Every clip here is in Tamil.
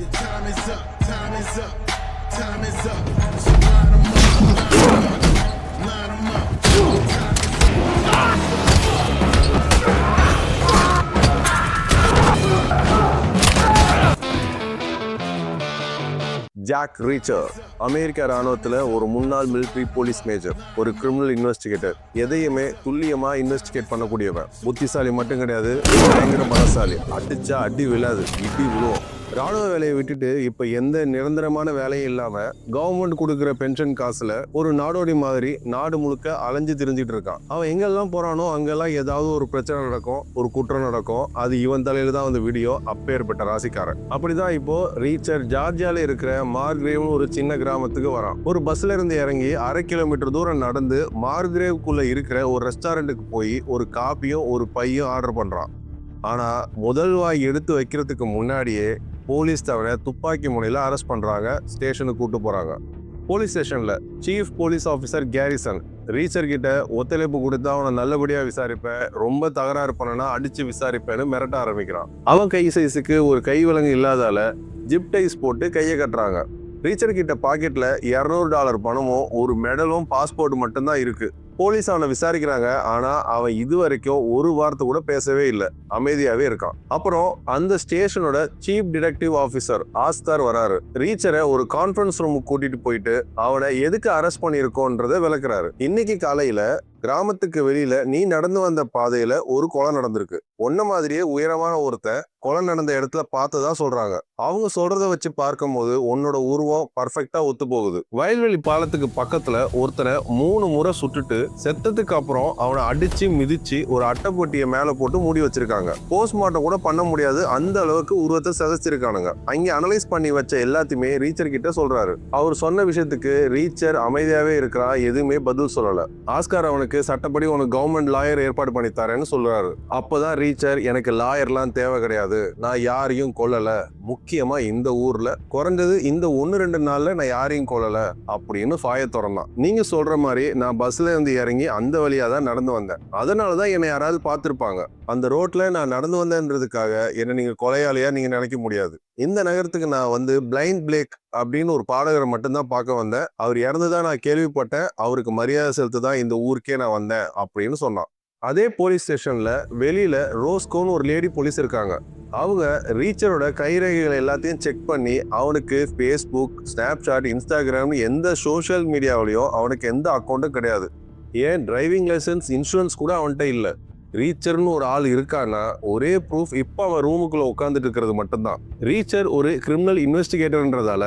Your time is up, time is up, time is up. So line 'em up, line 'em up. Jack Reacher அமெரிக்க ராணுவத்துல ஒரு முன்னாள் மிலிட்டரி போலீஸ் மேஜர், ஒரு கிரிமினல் இன்வெஸ்டிகேட்டர். எதையுமே துல்லியமா இன்வெஸ்டிகேட் பண்ணக்கூடியவன். புத்திசாலி மட்டும் கிடையாது, பயங்கர பலசாலி. அடிச்சா அடி விழாது, இடி விழுவும். ராணுவ வேலையை விட்டுட்டு இப்ப எந்த நிரந்தரமான வேலையும் இல்லாம கவர்மெண்ட் கொடுக்குற பென்ஷன் காசுல ஒரு நாடோடி மாதிரி நாடு முழுக்க அலைஞ்சு திரிஞ்சிட்டு இருக்கான். அவன் எங்கெல்லாம் போறானோ அங்கெல்லாம் ஏதாவது ஒரு பிரச்சனை நடக்கும், ஒரு குற்றம் நடக்கும். அது இவன் தலையில தான் வந்து வீடியோ. அப்பேற்பட்ட ராசிக்காரன். அப்படிதான் இப்போ ரீச்சர் ஜார்ஜியால இருக்கிற மார்கிரேவ் ஒரு சின்ன கிராமத்துக்கு வரான். ஒரு பஸ்ல இருந்து இறங்கி 1/2 கிலோமீட்டர் தூரம் நடந்து மார்கிரேவுக்குள்ள இருக்கிற ஒரு ரெஸ்டாரண்ட்டுக்கு போய் ஒரு காப்பியும் ஒரு பையும் ஆர்டர் பண்றான். ஆனா முதல் வாய் எடுத்து வைக்கிறதுக்கு முன்னாடியே போலீஸ் தவிர துப்பாக்கி முனையில அரெஸ்ட் பண்றாங்க. ஸ்டேஷனுக்கு கூட்டு போறாங்க. போலீஸ் ஸ்டேஷன்ல சீஃப் போலீஸ் ஆஃபீஸர் கேரிசன் ரீச்சர் கிட்ட ஒத்துழைப்பு கொடுத்து அவனை நல்லபடியா விசாரிப்பேன், ரொம்ப தகராறு பண்ணனா அடிச்சு விசாரிப்பேன்னு மிரட்ட ஆரம்பிக்கிறான். அவன் கை சைஸுக்கு ஒரு கை விலங்கு இல்லாதால ஜிப் டைஸ் போட்டு கையை கட்டுறாங்க. ரீச்சர் கிட்ட பாக்கெட்ல $200 பணமும் ஒரு மெடலும் பாஸ்போர்ட் மட்டும்தான் இருக்கு. போலீஸ் அவனை விசாரிக்கிறாங்க. ஆனா அவன் இது வரைக்கும் ஒரு வார்த்தை கூட பேசவே இல்லை, அமைதியாவே இருக்கான். அப்புறம் அந்த ஸ்டேஷனோட சீஃப் டிடெக்டிவ் ஆபீசர் ஆஸ்கார் வராரு. ரீச்சரை ஒரு கான்ஃபரன்ஸ் ரூமுக்கு கூட்டிட்டு போயிட்டு அவனை எதுக்கு அரெஸ்ட் பண்ணிருக்கோன்றத விளக்குறாரு. இன்னைக்கு காலையில கிராமத்துக்கு வெளியில நீ நடந்து வந்த பாதையில ஒரு கொலை நடந்திருக்கு. ஒன்ன மாதிரியே உயரமான ஒருத்தன் கொலை நடந்த இடத்துல பார்த்ததா சொல்றாங்க. அவங்க சொல்றத வச்சு பார்க்கும்போது உன்னோட உருவம் பர்ஃபெக்டா ஒத்து போகுது. வயல்வெளி பாலத்துக்கு பக்கத்துல ஒருத்தனை 3 முறை சுட்டுட்டு செத்ததுக்கு அப்புறம் அவனை அடிச்சு மிதிச்சு ஒரு அட்டைப்பொட்டியை மேல போட்டு மூடி வச்சிருக்காங்க. போஸ்ட்மார்ட்டம் கூட பண்ண முடியாது, அந்த அளவுக்கு உருவத்தை சிதைச்சிருக்கானுங்க. அங்க அனலைஸ் பண்ணி வச்ச எல்லாத்தையுமே ரீச்சர் கிட்ட சொல்றாரு. அவர் சொன்ன விஷயத்துக்கு ரீச்சர் அமைதியாவே இருக்கிறான், எதுவுமே பதில் சொல்லல. ஆஸ்கார் அவனுக்கு சட்டப்படி உனக்கு கவர்மெண்ட் லாயர் ஏற்பாடு பண்ணி தரேன்னு சொல்றாரு. அப்பதான் ரீச்சர், எனக்கு லாயர்லாம் தேவை கிடையாது, நான் யாரையும் கொல்லல, முக்கியமா இந்த ஊர்ல குறைஞ்சது இந்த 1-2 நாள்ல நான் யாரையும் கொல்லல அப்படின்னு வாயை திறந்தான். நீங்க சொல்ற மாதிரி நான் பஸ்ல இருந்து இறங்கி அந்த வழியா தான் நடந்து வந்தேன், அதனாலதான் என்னை யாராவது பார்த்திருப்பாங்க. அந்த ரோட்ல நான் நடந்து வந்தேன்றதுக்காக என்ன நீங்க கொலையாளியா நீங்க நினைக்க முடியாது. இந்த நகரத்துக்கு நான் வந்து பிளைண்ட் பிளேக் அப்படின்னு ஒரு பாடகரை மட்டும்தான் பார்க்க வந்தேன். அவர் இறந்துதான் நான் கேள்விப்பட்டேன், அவருக்கு மரியாதை செலுத்ததான் இந்த ஊருக்கே நான் வந்தேன் அப்படின்னு சொன்னான். அதே போலீஸ் ஸ்டேஷன்ல வெளியில ரோஸ்கோன்னு ஒரு லேடி போலீஸ் இருக்காங்க. அவங்க ரீச்சரோட கைரேகைகள் எல்லாத்தையும் செக் பண்ணி அவனுக்கு ஃபேஸ்புக், ஸ்னாப்சாட், இன்ஸ்டாகிராம் எந்த சோஷியல் மீடியாவிலையும் அவனுக்கு எந்த அக்கௌண்ட்டும் கிடையாது. ஏன் டிரைவிங் லைசன்ஸ், இன்சூரன்ஸ் கூட அவன்கிட்ட இல்லை. ரீச்சர்னு ஒரு ஆள் இருக்கான்னா ஒரே ப்ரூஃப் இப்போ அவன் ரூமுக்குள்ள உட்காந்துட்டு இருக்கிறது மட்டும்தான். ரீச்சர் ஒரு கிரிமினல் இன்வெஸ்டிகேட்டர்ன்றதால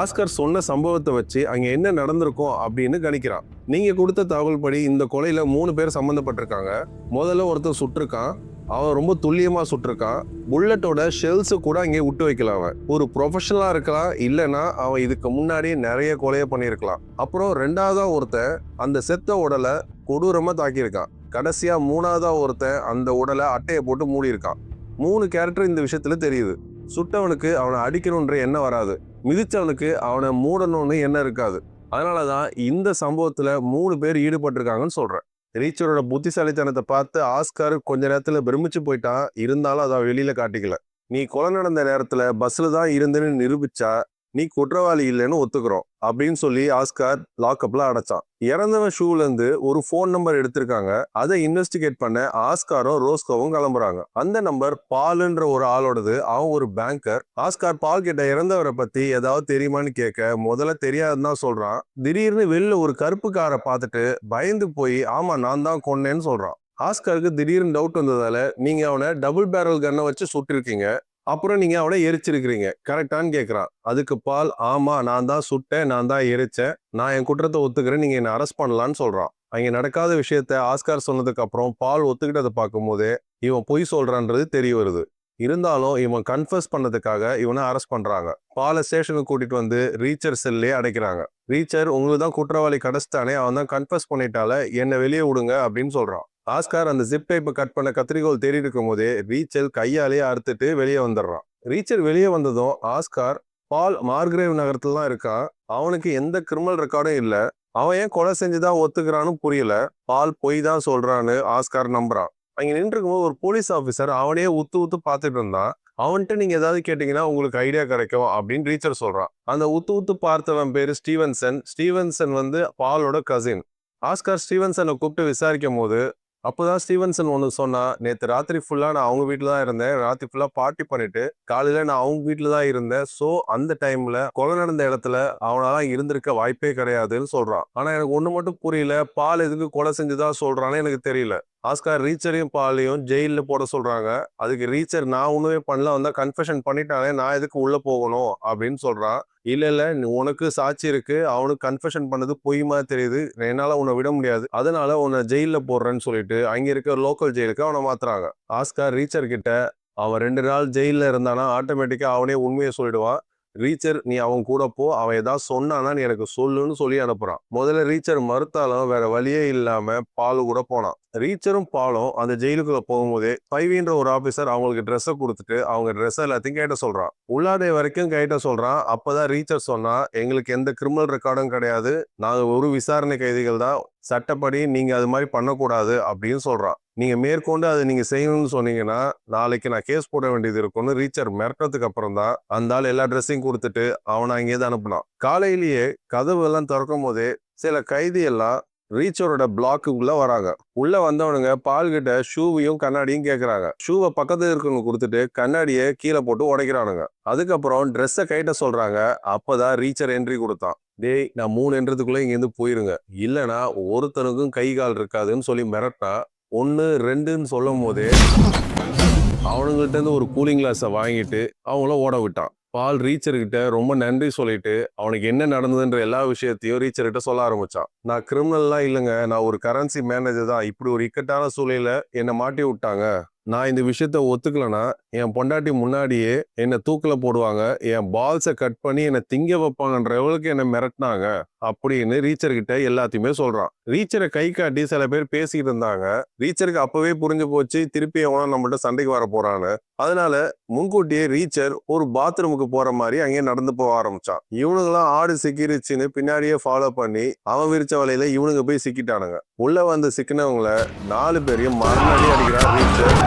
ஆஸ்கர் சொன்ன சம்பவத்தை வச்சு அங்க என்ன நடந்திருக்கும் அப்படின்னு கணிக்கிறான். நீங்க கொடுத்த தகவல் படி இந்த கொலையில 3 பேர் சம்பந்தப்பட்டிருக்காங்க. முதல்ல ஒருத்தர் சுட்டிருக்கான், அவன் ரொம்ப துல்லியமா சுட்டிருக்கான். புல்லட்டோட ஷெல்ஸ் கூட அங்கே விட்டு வைக்கல. அவன் ஒரு ப்ரொஃபஷனலா இருக்கலாம், இல்லைன்னா அவன் இதுக்கு முன்னாடி நிறைய கொலையை பண்ணியிருக்கலாம். அப்புறம் 2வதா ஒருத்தன் அந்த செத்த உடலை கொடூரமா தாக்கியிருக்கான். கடைசியா 3வதா ஒருத்தன் அந்த உடலை அட்டையை போட்டு மூடி இருக்கான். 3 கேரக்டர் இந்த விஷயத்துல தெரியுது. சுட்டவனுக்கு அவனை அடிக்கணும்ன்ற எண்ணம் வராது, மிதிச்சவனுக்கு அவனை மூடணும்னு எண்ணம் இருக்காது. அதனாலதான் இந்த சம்பவத்துல 3 பேர் ஈடுபட்டிருக்காங்கன்னு சொல்றேன். ரீச்சரோட புத்திசாலித்தனத்தை பார்த்து ஆஸ்கார் கொஞ்ச நேரத்துல பிரமிச்சு போயிட்டான். இருந்தாலும் அதை வெளியில காட்டிக்கல. நீ கொலை நடந்த நேரத்துல பஸ்ல தான் இருந்துன்னு நிரூபிச்சா நீ குற்றவாளி இல்லைன்னு ஒத்துக்கிறோம் அப்படின்னு சொல்லி ஆஸ்கார் லாக்அப்ல அடைச்சான். இறந்தவன் ஷூல இருந்து ஒரு போன் நம்பர் எடுத்திருக்காங்க. அதை இன்வெஸ்டிகேட் பண்ண ஆஸ்காரும் ரோஸ்கோவும் கிளம்புறாங்க. அந்த நம்பர் பால்ன்ற ஒரு ஆளோடது. அவன் ஒரு பேங்கர். ஆஸ்கார் பால் கிட்ட இறந்தவரை பத்தி ஏதாவது தெரியுமான்னு கேட்க முதல்ல தெரியாதுன்னு தான் சொல்றான். திடீர்னு வெளில ஒரு கருப்பு காரை பார்த்துட்டு பயந்து போய் ஆமா நான் தான் கொன்னேன்னு சொல்றான். ஆஸ்காருக்கு திடீர்னு டவுட் வந்ததால, நீங்க அவனை டபுள் பேரல் கன்னை வச்சு சுட்டிருக்கீங்க, அப்புறம் நீங்க அவனை எரிச்சிருக்கிறீங்க கரெக்டான்னு கேட்கிறான். அதுக்கு பால், ஆமா நான் தான் சுட்டேன், நான் தான் எரிச்சேன், நான் என் குற்றத்தை ஒத்துக்கிறேன், நீங்க என்ன அரெஸ்ட் பண்ணலான்னு சொல்றான். அங்க நடக்காத விஷயத்த ஆஸ்கார் சொன்னதுக்கு அப்புறம் பால் ஒத்துக்கிட்டதை பார்க்கும் போதே இவன் பொய் சொல்றான்றது தெரிய வருது. இருந்தாலும் இவன் கன்ஃபர்ஸ் பண்ணதுக்காக இவனை அரெஸ்ட் பண்றாங்க. பாலை ஸ்டேஷனுக்கு கூட்டிட்டு வந்து ரீச்சர் செல்லே அடைக்கிறாங்க. ரீச்சர், உங்களுக்கு தான் குற்றவாளி கிடைச்சிட்டானே, அவன் தான் கன்ஃபர்ஸ் பண்ணிட்டால, என்னை வெளியே விடுங்க அப்படின்னு சொல்றான். ஆஸ்கார் அந்த ஜிப் டைப்பை கட் பண்ண கத்திரிக்கோல் தேடி இருக்கும் போதே ரீச்சர் கையாலேயே அறுத்துட்டு வெளியே வந்துடுறான். ரீச்சர் வெளியே வந்ததும் ஆஸ்கார், பால் மார்கிரேவ் நகரத்துல தான் இருக்கான், அவனுக்கு எந்த கிரிமினல் ரெக்கார்டும் இல்ல, அவன் ஏன் கொலை செஞ்சுதான் ஒத்துக்கிறான்னு புரியல, பால் பொய் தான் சொல்றான்னு ஆஸ்கார் நம்புறான். அங்க நின்று இருக்கும்போது ஒரு போலீஸ் ஆபீசர் அவனையே உத்து பார்த்துட்டு இருந்தான். அவன்கிட்ட நீங்க ஏதாவது கேட்டீங்கன்னா உங்களுக்கு ஐடியா கிடைக்கும் அப்படின்னு ரீச்சர் சொல்றான். அந்த உத்து உத்து பார்த்தவன் பேரு ஸ்டீவன்சன். ஸ்டீவன்சன் வந்து பாலோட கசின். ஆஸ்கார் ஸ்டீவன்சனை கூப்பிட்டு விசாரிக்கும் போது அப்போதான் ஸ்டீவன்சன் ஒன்று சொன்னா, நேற்று ராத்திரி ஃபுல்லா நான் அவங்க வீட்டில் தான் இருந்தேன். ராத்திரி ஃபுல்லா பார்ட்டி பண்ணிட்டு காலையில நான் அவங்க வீட்டில் தான் இருந்தேன். ஸோ அந்த டைம்ல கொலை நடந்த இடத்துல அவனால இருந்திருக்க வாய்ப்பே கிடையாதுன்னு சொல்றான். ஆனா எனக்கு ஒண்ணு மட்டும் புரியல, பால் எதுக்கு கொலை செஞ்சதா சொல்றான்னு எனக்கு தெரியல. ஆஸ்கார் ரீச்சரையும் பாலையும் ஜெயில போட சொல்றாங்க. அதுக்கு ரீச்சர் நான் ஒண்ணுமே பண்ணல, வந்தா கன்ஃபெஷன் பண்ணிட்டானே, நான் எதுக்கு உள்ள போகணும் அப்படின்னு சொல்றான். இல்ல இல்ல உனக்கு சாட்சி இருக்கு, அவனுக்கு கன்ஃபெஷன் பண்ணது பொய் மாதிரி தெரியுது, என்னால உன்னை விட முடியாது, அதனால உன்னை ஜெயில போடுறேன்னு சொல்லிட்டு அங்க இருக்க லோக்கல் ஜெயிலுக்கு அவனை மாத்துறாங்க. ஆஸ்கார் ரீச்சர் கிட்ட அவன் 2 நாள் ஜெயில இருந்தானா ஆட்டோமேட்டிக்கா அவனே உண்மையை சொல்லிடுவான். ரீச்சர் நீ அவன் கூட போ, அவன் ஏதாவது சொன்னானா நீ எனக்கு சொல்லுன்னு சொல்லி அனுப்புறான். முதல்ல ரீச்சர் மறுத்தாலும் வேற வழியே இல்லாம பாலு கூட போனான். ரீச்சரும் பாலும் அந்த ஜெயிலுக்குள்ள போகும்போதே 5ன்ற ஒரு ஆபீசர் அவங்களுக்கு ட்ரெஸ்ஸை கொடுத்துட்டு அவங்க ட்ரெஸ் எல்லாத்தையும் கேட்ட சொல்றான். உள்ளாடை வரைக்கும் கேட்ட சொல்றான். அப்பதான் ரீச்சர் சொன்னா, எங்களுக்கு எந்த கிரிமினல் ரெக்கார்டும் கிடையாது, நாங்க ஒரு விசாரணை கைதிகள் தான், சட்டப்படி நீங்க அது மாதிரி பண்ணக்கூடாது அப்படின்னு சொல்றான். நீங்க மேற்கொண்டு அதை நீங்க செய்யணும்னு சொன்னீங்கன்னா நாளைக்கு நான் கேஸ் போட வேண்டியது இருக்கும்னு ரீச்சர் மிரட்டதுக்கு அப்புறம் தான் அந்த ஆள் எல்லா ட்ரெஸ்ஸையும் கொடுத்துட்டு அவனை அங்கேயே அனுப்புனான். காலையிலேயே கதவு எல்லாம் திறக்கும் போதே சில கைதி எல்லாம் ரீச்சரோட பிளாக்குள்ள வராங்க. உள்ள வந்தவனுங்க பால் கிட்ட ஷூவையும் கண்ணாடியும் கேட்கறாங்க. ஷூவை பக்கத்துல இருக்கவங்க கொடுத்துட்டு கண்ணாடியை கீழே போட்டு உடைக்கிறானுங்க. அதுக்கப்புறம் ட்ரெஸ்ஸை கைட்ட சொல்றாங்க. அப்பதான் ரீச்சர் என்ட்ரி கொடுத்தான். டேய் நான் 3 என்றதுக்குள்ள இங்க இருந்து போயிருங்க, இல்லைன்னா ஒருத்தனுக்கும் கை கால் இருக்காதுன்னு சொல்லி மிரட்டா 1 2ன்னு சொல்லும் போதே அவனுங்கள்ட்ட இருந்து ஒரு கூலிங் கிளாஸை வாங்கிட்டு அவங்கள ஓட விட்டான். பால் ரீச்சர் கிட்ட ரொம்ப நன்றி சொல்லிட்டு அவனுக்கு என்ன நடந்ததுன்ற எல்லா விஷயத்தையும் ரீச்சர் கிட்ட சொல்ல ஆரம்பிச்சான். நான் கிரிமினல்லாம் இல்லைங்க, நான் ஒரு கரன்சி மேனேஜர் தான், இப்படி ஒரு இக்கட்டான சூழ்நிலையில என்னை மாட்டி விட்டாங்க, நான் இந்த விஷயத்த ஒத்துக்கலனா என் பொண்டாட்டி முன்னாடியே என்னை தூக்கில போடுவாங்க, என் பால்ஸை கட் பண்ணி என்னை திங்க வைப்பாங்கன்ற லெவலுக்கு என்னை மிரட்டினாங்க அப்படின்னு ரீச்சர் கிட்ட எல்லாத்தையுமே சொல்றான். ரீச்சரை கை காட்டி சில பேர் பேசிக்கிட்டு இருந்தாங்க. ரீச்சருக்கு அப்பவே புரிஞ்சு போச்சு திருப்பி எவனோ நம்மள்ட்ட சண்டைக்கு வர போறான்னு. அதனால முன்கூட்டியே ரீச்சர் ஒரு பாத்ரூமுக்கு போற மாதிரி அங்கேயே நடந்து போக ஆரம்பிச்சான். இவனுங்களாம் ஆடு சிக்கிருச்சுன்னு பின்னாடியே ஃபாலோ பண்ணி அவன் விரிச்ச வலையில இவனுங்க போய் சிக்கிட்டானுங்க. உள்ள வந்து சிக்கினவங்கள 4 பேரையும் மரணடி அடிக்கிறான் ரீச்சர்.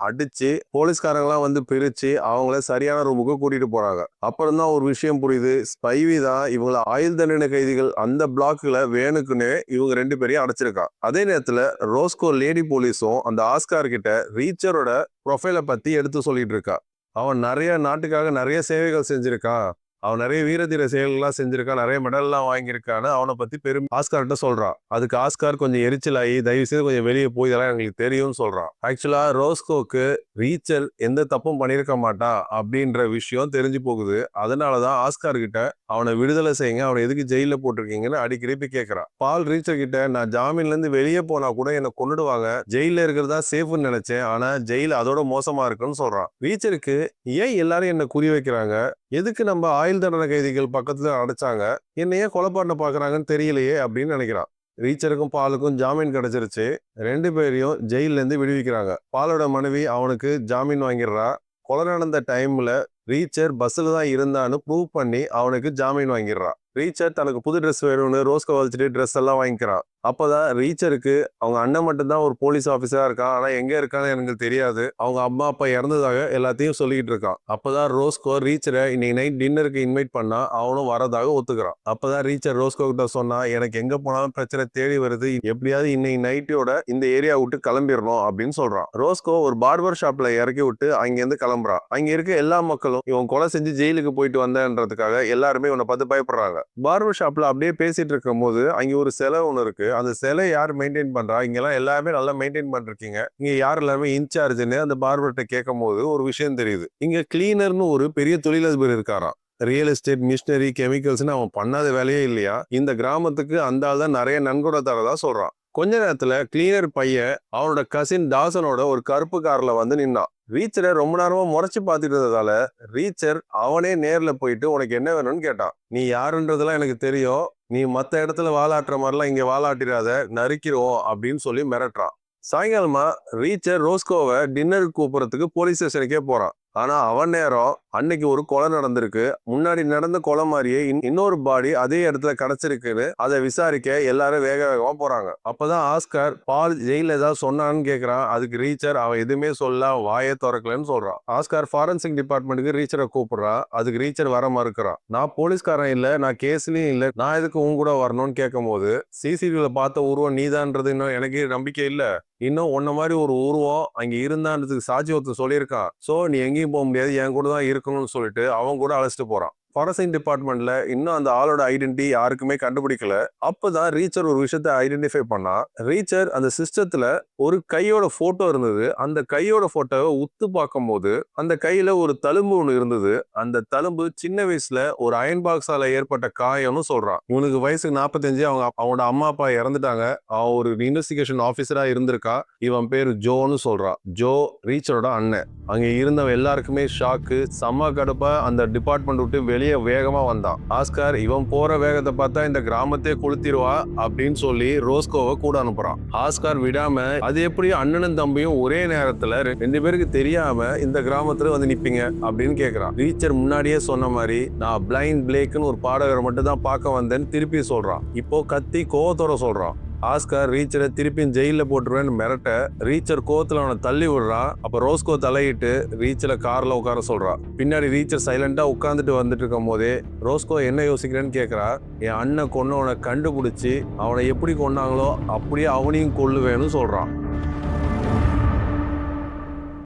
அடிச்சு போலீஸ்காரங்களாம் வந்து பிரிச்சு அவங்கள சரியான ரூமுக்கு கூட்டிட்டு போறாங்க. அப்புறம் தான் ஒரு விஷயம் புரியுது, ஸ்பைவி தான் இவங்கள ஆயுள் தண்டனை கைதிகள் அந்த பிளாக்ல வேணுக்குன்னு இவங்க 2 பேரையும் அடைச்சிருக்கான். அதே நேரத்துல ரோஸ்கோ லேடி போலீஸும் அந்த ஆஸ்கார் கிட்ட ரீச்சரோட ப்ரொஃபைலை பத்தி எடுத்து சொல்லிட்டு இருக்கா. அவன் நிறைய நாட்டுக்காக நிறைய சேவைகள் செஞ்சிருக்கான், அவன் நிறைய வீரதீர செயல்கள்லாம் செஞ்சிருக்கான், நிறைய மெடல்லாம் வாங்கியிருக்கான்னு அவனை பத்தி பெரும் ஆஸ்கார்கிட்ட சொல்றான். அதுக்கு ஆஸ்கார் கொஞ்சம் எரிச்சலாகி தயவு செய்து கொஞ்சம் வெளியே போய் இதெல்லாம் எங்களுக்கு தெரியும்னு சொல்றான். ஆக்சுவலா ரோஸ்கோக்கு ரீச்சர் எந்த தப்பும் பண்ணியிருக்க மாட்டான் அப்படின்ற விஷயம் தெரிஞ்சு போகுது. அதனாலதான் ஆஸ்கார் கிட்ட அவனை விடுதலை செய்யுங்க, அவனை எதுக்கு ஜெயில போட்டிருக்கீங்கன்னு அடிக்கடி போய் கேட்கறான். பால் ரீச்சர் கிட்ட நான் ஜாமீன்ல இருந்து வெளியே போனா கூட என்னை கொண்டுடுவாங்க, ஜெயில இருக்கிறதா சேஃப்னு நினைச்சேன், ஆனா ஜெயில அதோட மோசமா இருக்குன்னு சொல்றான். ரீச்சருக்கு ஏன் எல்லாரும் என்ன குறி வைக்கிறாங்க, எதுக்கு நம்ம ஆயுள் தண்டனை கைதிகள் பக்கத்துல அடைச்சாங்க, என்னையே கொலை பண்ண பாக்குறாங்கன்னு தெரியலையே அப்படின்னு நினைக்கிறான். ரீச்சருக்கும் பாலுக்கும் ஜாமீன் கிடைச்சிருச்சு. 2 பேரையும் ஜெயில இருந்து விடுவிக்கிறாங்க. பாலோட மனைவி அவனுக்கு ஜாமீன் வாங்கிடுறா. கொலை நடந்த டைம்ல ரீச்சர் பஸ்ல தான் இருந்தான்னு ப்ரூவ் பண்ணி அவனுக்கு ஜாமீன் வாங்கிடுறான். ரீச்சர் தனக்கு புது ட்ரெஸ் வேணும்னு ரோஸ்கோ வச்சுட்டு ட்ரெஸ் எல்லாம் வாங்கிக்கிறான். அப்பதான் ரீச்சருக்கு அவங்க அண்ணன் மட்டும்தான் ஒரு போலீஸ் ஆஃபீஸரா இருக்கான், ஆனா எங்க இருக்கான்னு எனக்கு தெரியாது, அவங்க அம்மா அப்பா இறந்ததாக எல்லாத்தையும் சொல்லிட்டு இருக்கான். அப்பதான் ரோஸ்கோ ரீச்சரை இன்னைக்கு நைட் டின்னருக்கு இன்வைட் பண்ணா அவனும் வரதாக ஒத்துக்கிறான். அப்பதான் ரீச்சர் ரோஸ்கோ கிட்ட சொன்னா, எனக்கு எங்க போனாலும் பிரச்சனை தேடி வருது, எப்படியாவது இன்னைக்கு நைட்டோட இந்த ஏரியா விட்டு கிளம்பிடணும் அப்படின்னு சொல்றான். ரோஸ்கோ ஒரு பார்பர் ஷாப்ல இறக்கி விட்டு அங்கிருந்து கிளம்புறான். அங்க இருக்க எல்லா மக்களும் இவன் கொலை செஞ்சு ஜெயிலுக்கு போயிட்டு வந்தன்றதுக்காக எல்லாருமே இவனை பார்த்து பயப்படுறாங்க. பார்பர் ஷாப்ல அப்படியே பேசிட்டு இருக்கும் போது அங்க ஒரு சிலை ஒண்ணு இருக்கு. அந்த சிலை யார் மெயின்டைன் பண்றா, இங்க எல்லாம் எல்லாமே நல்லா மெயின்டைன் பண்ணிருக்கீங்க, இங்க யார் எல்லாமே இன்சார்ஜ்னு அந்த பார்பர்கிட்ட கேட்கும் போது ஒரு விஷயம் தெரியுது. இங்க கிளீனர்னு ஒரு பெரிய தொழிலதிபர் இருக்காராம். ரியல் எஸ்டேட், மிஷினரி, கெமிக்கல்ஸ்னு அவன் பண்ணாத வேலையே இல்லையா, இந்த கிராமத்துக்கு அந்த ஆள் தான் நிறைய நன்கொடை தரதா சொல்றான். கொஞ்ச நேரத்துல கிளீனர் பையன் அவனோட கசின் டாசனோட ஒரு கருப்பு கார்ல வந்து நின்னான். ரீச்சரை ரொம்ப நேரமா முறைச்சு பார்த்துட்டு இருந்ததால ரீச்சர் அவனே நேர்ல போயிட்டு உனக்கு என்ன வேணும்னு கேட்டான். நீ யாருன்றதெல்லாம் எனக்கு தெரியும், நீ மத்த இடத்துல வாலாட்டுற மாதிரிலாம் இங்க வாலாட்டிடாத, நறுக்கிடுவோம் அப்படின்னு சொல்லி மிரட்டுறான். சாயங்காலமா ரீச்சர் ரோஸ்கோவை டின்னருக்கு கூப்பிடறதுக்கு போலீஸ் ஸ்டேஷனுக்கே போறான். ஆனா அவன் நேரம் அன்னைக்கு ஒரு கொலை நடந்திருக்கு. முன்னாடி நடந்த கொலை மாதிரியே இன்னொரு பாடி அதே இடத்துல கிடைச்சிருக்குன்னு அதை விசாரிக்க எல்லாரும் வேக வேகமா போறாங்க. அப்பதான் ஆஸ்கார் பால் ஜெயில ஏதாவது சொன்னான்னு கேக்குறான். அதுக்கு ரீச்சர் அவன் எதுவுமே சொல்ல வாயை திறக்கலன்னு சொல்றான். ஆஸ்கார் ஃபாரன்சிக் டிபார்ட்மெண்ட்டுக்கு ரீச்சரை கூப்பிடுறான். அதுக்கு ரீச்சர் வர மறுக்கிறான். நான் போலீஸ்காரன் இல்ல, நான் கேஸ்லயும் இல்ல, நான் எதுக்கு உன் கூட வரணும்னு கேட்கும் போது சிசிடிவில பார்த்த உருவம் நீதான்றது இன்னும் எனக்கு நம்பிக்கை இல்ல, இன்னும் உன்ன மாதிரி ஒரு உருவம் அங்க இருந்தான்றதுக்கு சாட்சி ஒருத்தர் சொல்லியிருக்கான். சோ நீ எங்கேயும் போக முடியாது, என் கூட தான் இருக்கணும்னு சொல்லிட்டு அவன் கூட அழைச்சிட்டு போறான். ஃபாரன்சிக் டிபார்ட்மெண்ட்ல இன்னும் அந்த ஆளோட ஐடென்டிட்டி யாருக்குமே கண்டுபிடிக்கல. அப்பதான் ரீச்சர் ஒரு விஷயத்த ஐடென்டிஃபை பண்ணா. ரீச்சர் அந்த சிஸ்டத்துல ஒரு கையோட போட்டோ இருந்தது. அந்த கையோட போட்டோவை உத்து பார்க்கும் போது அந்த கையில ஒரு தழும்பு ஒண்ணு இருந்தது. அந்த தழும்பு சின்ன வயசுல ஒரு அயன் பாக்ஸால ஏற்பட்ட காயம்னு சொல்றான். இவனுக்கு வயசு 45, அவனோட அம்மா அப்பா இறந்துட்டாங்க. அவன் ஒரு இன்வெஸ்டிகேஷன் ஆபீசரா இருந்திருக்கா. இவன் பேரு ஜோன்னு சொல்றான். ஜோ ரீச்சரோட அண்ணன். அங்க இருந்தவன் எல்லாருக்குமே ஷாக்கு, செம்ம கடுப்பா அந்த டிபார்ட்மெண்ட் விட்டு வெளியே வேகமா வந்தான். ஆஸ்கார் இவன் போற வேகத்தை பார்த்தா இந்த கிராமத்தையே கொளுத்திடுவா அப்படின்னு சொல்லி ரோஸ்கோவை கூட அனுப்புறான். ஆஸ்கார் விடாம அது எப்படி அண்ணனும் தம்பியும் ஒரே நேரத்துல 2 பேருக்கு தெரியாம இந்த கிராமத்துல வந்து நிப்பீங்க அப்படின்னு கேக்குறான். ரீச்சர் முன்னாடியே சொன்ன மாதிரி நான் பிளைண்ட் பிளேக்னு ஒரு பாடகரை மட்டும் தான் பார்க்க வந்தேன்னு திருப்பி சொல்றான். இப்போ கத்தி கோவத்தோட சொல்றான். ஆஸ்கார் ரீச்சரை திருப்பியும் ஜெயில போட்டுருவேன்னு மிரட்ட ரீச்சர் கோவத்துல அவனை தள்ளி விடுறான். அப்ப ரோஸ்கோ தலையிட்டு ரீச்சரை கார்ல உட்கார சொல்றான். பின்னாடி ரீச்சர் சைலண்டா உட்கார்ந்துட்டு வந்துட்டு இருக்கும் போதே ரோஸ்கோ என்ன யோசிக்கிறேன்னு கேக்குறா. என் அண்ணன் கொன்னவனை கண்டுபிடிச்சு அவனை எப்படி கொன்னாங்களோ அப்படியே அவனையும் கொல்லுவேன்னு சொல்றான்.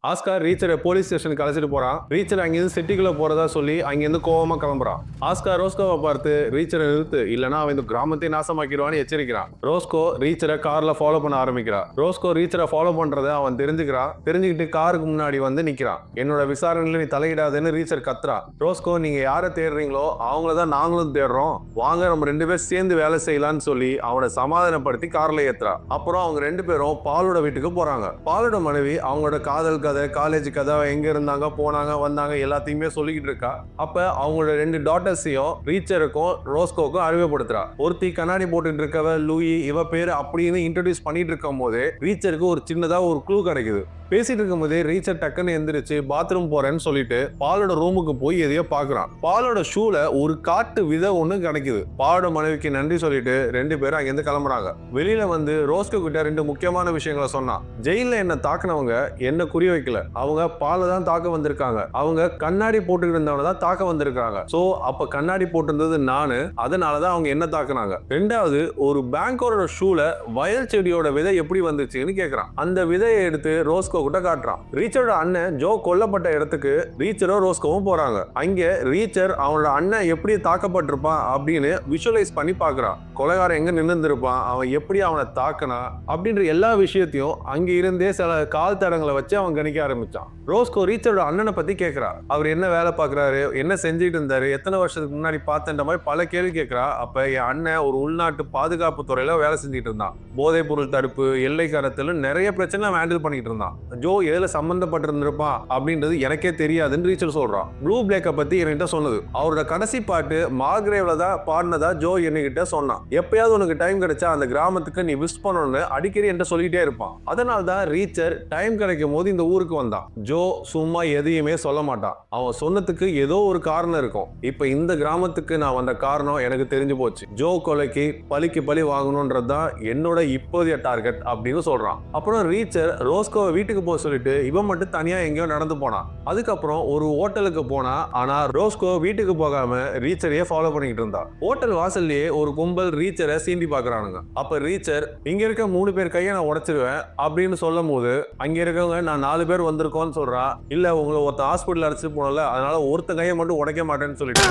ஆஸ்கார் ரீச்சரை போலீஸ் ஸ்டேஷனுக்கு அழைச்சிட்டு போறான். ரீச்சர் அங்கிருந்து சிட்டிக்குள்ள போறதா சொல்லி அங்கிருந்து கோவமா கிளம்புறான். ஆஸ்கார் ரோஸ்கோவை பார்த்து ரீச்சரை நிறுத்து, இல்லனா அவன் இந்த கிராமத்தை நாசமாக்கிடுவான்னு எச்சரிக்கிறான். ரோஸ்கோ ரீச்சரை கார்ல ஃபாலோ பண்ண ஆரம்பிக்கிறான். ரோஸ்கோ ரீச்சரை ஃபாலோ பண்றதை அவன் தெரிஞ்சுக்கிட்டு காருக்கு முன்னாடி வந்து நிக்கிறான். என்னோட விசாரணையில நீ தலையிடாதுன்னு ரீச்சர் கத்துறான். ரோஸ்கோ நீங்க யாரை தேடுறீங்களோ அவங்கள தான் நாங்களும் தேடுறோம், வாங்க நம்ம 2 பேரும் சேர்ந்து வேலை செய்யலாம்னு சொல்லி அவனை சமாதானப்படுத்தி கார்ல ஏத்துறா. அப்புறம் அவங்க 2 பேரும் பாலோட வீட்டுக்கு போறாங்க. பாலோட மனைவி அவங்களோட காதல் கதை, காலேஜ் கதை, எங்க இருந்தாங்க போனாங்க வந்தாங்க எல்லாத்தையுமே சொல்லிக்கிட்டு இருக்கா. அப்ப அவங்களோட 2 டாட்டர்ஸையும் ரீச்சருக்கும் ரோஸ்கோக்கும் அறிமுகப்படுத்துறா. ஒருத்தி கண்ணாடி போட்டுட்டு இருக்கவ லூயி, இவ பேரு அப்படின்னு இன்ட்ரோடியூஸ் பண்ணிட்டு இருக்கும் போது ரீச்சருக்கு ஒரு சின்னதா ஒரு க்ளூ கிடைக்குது. பேசிட்டு இருக்கும் போதே ரீச்சர் டக்குன்னு எந்திரிச்சு பாத்ரூம் போறேன்னு சொல்லிட்டு பாலோட ரூமுக்கு போய் எதையோ பாக்குறான். பாலோட ஷூல ஒரு காட்டு விதை ஒண்ணு கிடைக்குது. பாலோட மனைவிக்கு நன்றி சொல்லிட்டு 2 பேரும் அங்கிருந்து கிளம்புறாங்க. வெளியில வந்து ரோஸ்கோ கிட்ட 2 முக்கியமான விஷயங்களை சொன்னான். ஜெயில என்ன தாக்குனவங்க என்ன குறி வைக்கல, அவங்க பாலை தான் தாக்க வந்திருக்காங்க. அவங்க கண்ணாடி போட்டுக்கிட்டு இருந்தவன தான் தாக்க வந்திருக்காங்க. சோ அப்ப கண்ணாடி போட்டிருந்தது நானு, அதனாலதான் அவங்க என்ன தாக்குனாங்க. 2வது ஒரு பேங்கோட ஷூல வயல் செடியோட விதை எப்படி வந்துச்சுன்னு கேக்குறான். அந்த விதையை எடுத்து ரோஸ்கோ கிட்ட காட்டுறான். ரீச்சரோட அண்ணன் ஜோ கொல்லப்பட்ட இடத்துக்கு ரீச்சரோ ரோஸ்கோவும் போறாங்க. அங்க ரீச்சர் அவனோட அண்ணன் எப்படி தாக்கப்பட்டிருப்பான் அப்படின்னு விஷுவலைஸ் பண்ணி பாக்குறான். கொலைகாரன் எங்க நின்றுருப்பான், அவன் எப்படி அவனை தாக்கனா அப்படின்ற எல்லா விஷயத்தையும் அங்க இருந்தே சில கால் தடங்களை வச்சு அவன் கணிக்க ஆரம்பிச்சான். ரோஸ்கோ ரீச்சரோட அண்ணனை பத்தி கேட்கிறா. அவர் என்ன வேலை பார்க்கறாரு, என்ன செஞ்சுட்டு இருந்தாரு, எத்தனை வருஷத்துக்கு முன்னாடி பார்த்தன்ற மாதிரி பல கேள்வி கேட்கிறா. அப்ப என் அண்ணன் ஒரு உள்நாட்டு பாதுகாப்பு துறையில வேலை செஞ்சுட்டு இருந்தான். போதைப் பொருள் தடுப்பு, எல்லை கடத்தல் நிறைய பிரச்சனை ஹேண்டில் பண்ணிட்டு இருந்தான். ஜோ எதுல சம்பந்தப்பட்டிருந்திருப்பான் அப்படின்றது எனக்கே தெரியாதுன்னு ரீச்சர் சொல்றான். ப்ளூ பிளேக்கை பத்தி என்கிட்ட சொன்னது, அவரோட கடைசி பாட்டு மார்கிரேவ்ல தான் பாடினதா ஜோ என்கிட்ட சொன்னான். எப்பயாவது உனக்கு டைம் கிடைச்சா அந்த கிராமத்துக்கு நீ விஷ் பண்ணணும்னு அடிக்கடி என்கிட்ட சொல்லிட்டே இருப்பான். அதனால தான் ரீச்சர் டைம் கிடைக்கும் போது இந்த ஊருக்கு வந்தான். ஜோ சும்மா எதையுமே சொல்ல மாட்டான். அவன் சொன்னதுக்கு ஏதோ ஒரு காரணம் இருக்கும். இப்ப இந்த கிராமத்துக்கு நான் வந்த காரணம் எனக்கு தெரிஞ்சு போச்சு. ஜோ கொலைக்கு பழிக்கு பழி வாங்கணும்ன்றதுதான் என்னோட இப்போதைய டார்கெட் அப்படின்னு சொல்றான். அப்புறம் ரீச்சர் ரோஸ்கோவை வீட்டுக்கு போக சொல்லிட்டு இவன் மட்டும் தனியா எங்கேயோ நடந்து போனான். அதுக்கப்புறம் ஒரு ஹோட்டலுக்கு போனா, ஆனா ரோஸ்கோ வீட்டுக்கு போகாம ரீச்சரையே ஃபாலோ பண்ணிட்டு இருந்தா. ஹோட்டல் வாசல்லையே ஒரு கும்பல் ரீச்சரை சீண்டி பாக்குறானுங்க. அப்ப ரீச்சர் இங்க இருக்க 3 பேர் கையை நான் உடைச்சிருவேன் அப்படின்னு சொல்லும் போது அங்க இருக்கவங்க நான் 4 பேர் வந்திருக்கோம்னு சொல்றா. இல்ல உங்களை ஒருத்த ஹாஸ்பிட்டல் அடிச்சு போனல, அதனால ஒருத்த கையை மட்டும் உடைக்க மாட்டேன்னு சொல்லிட்டு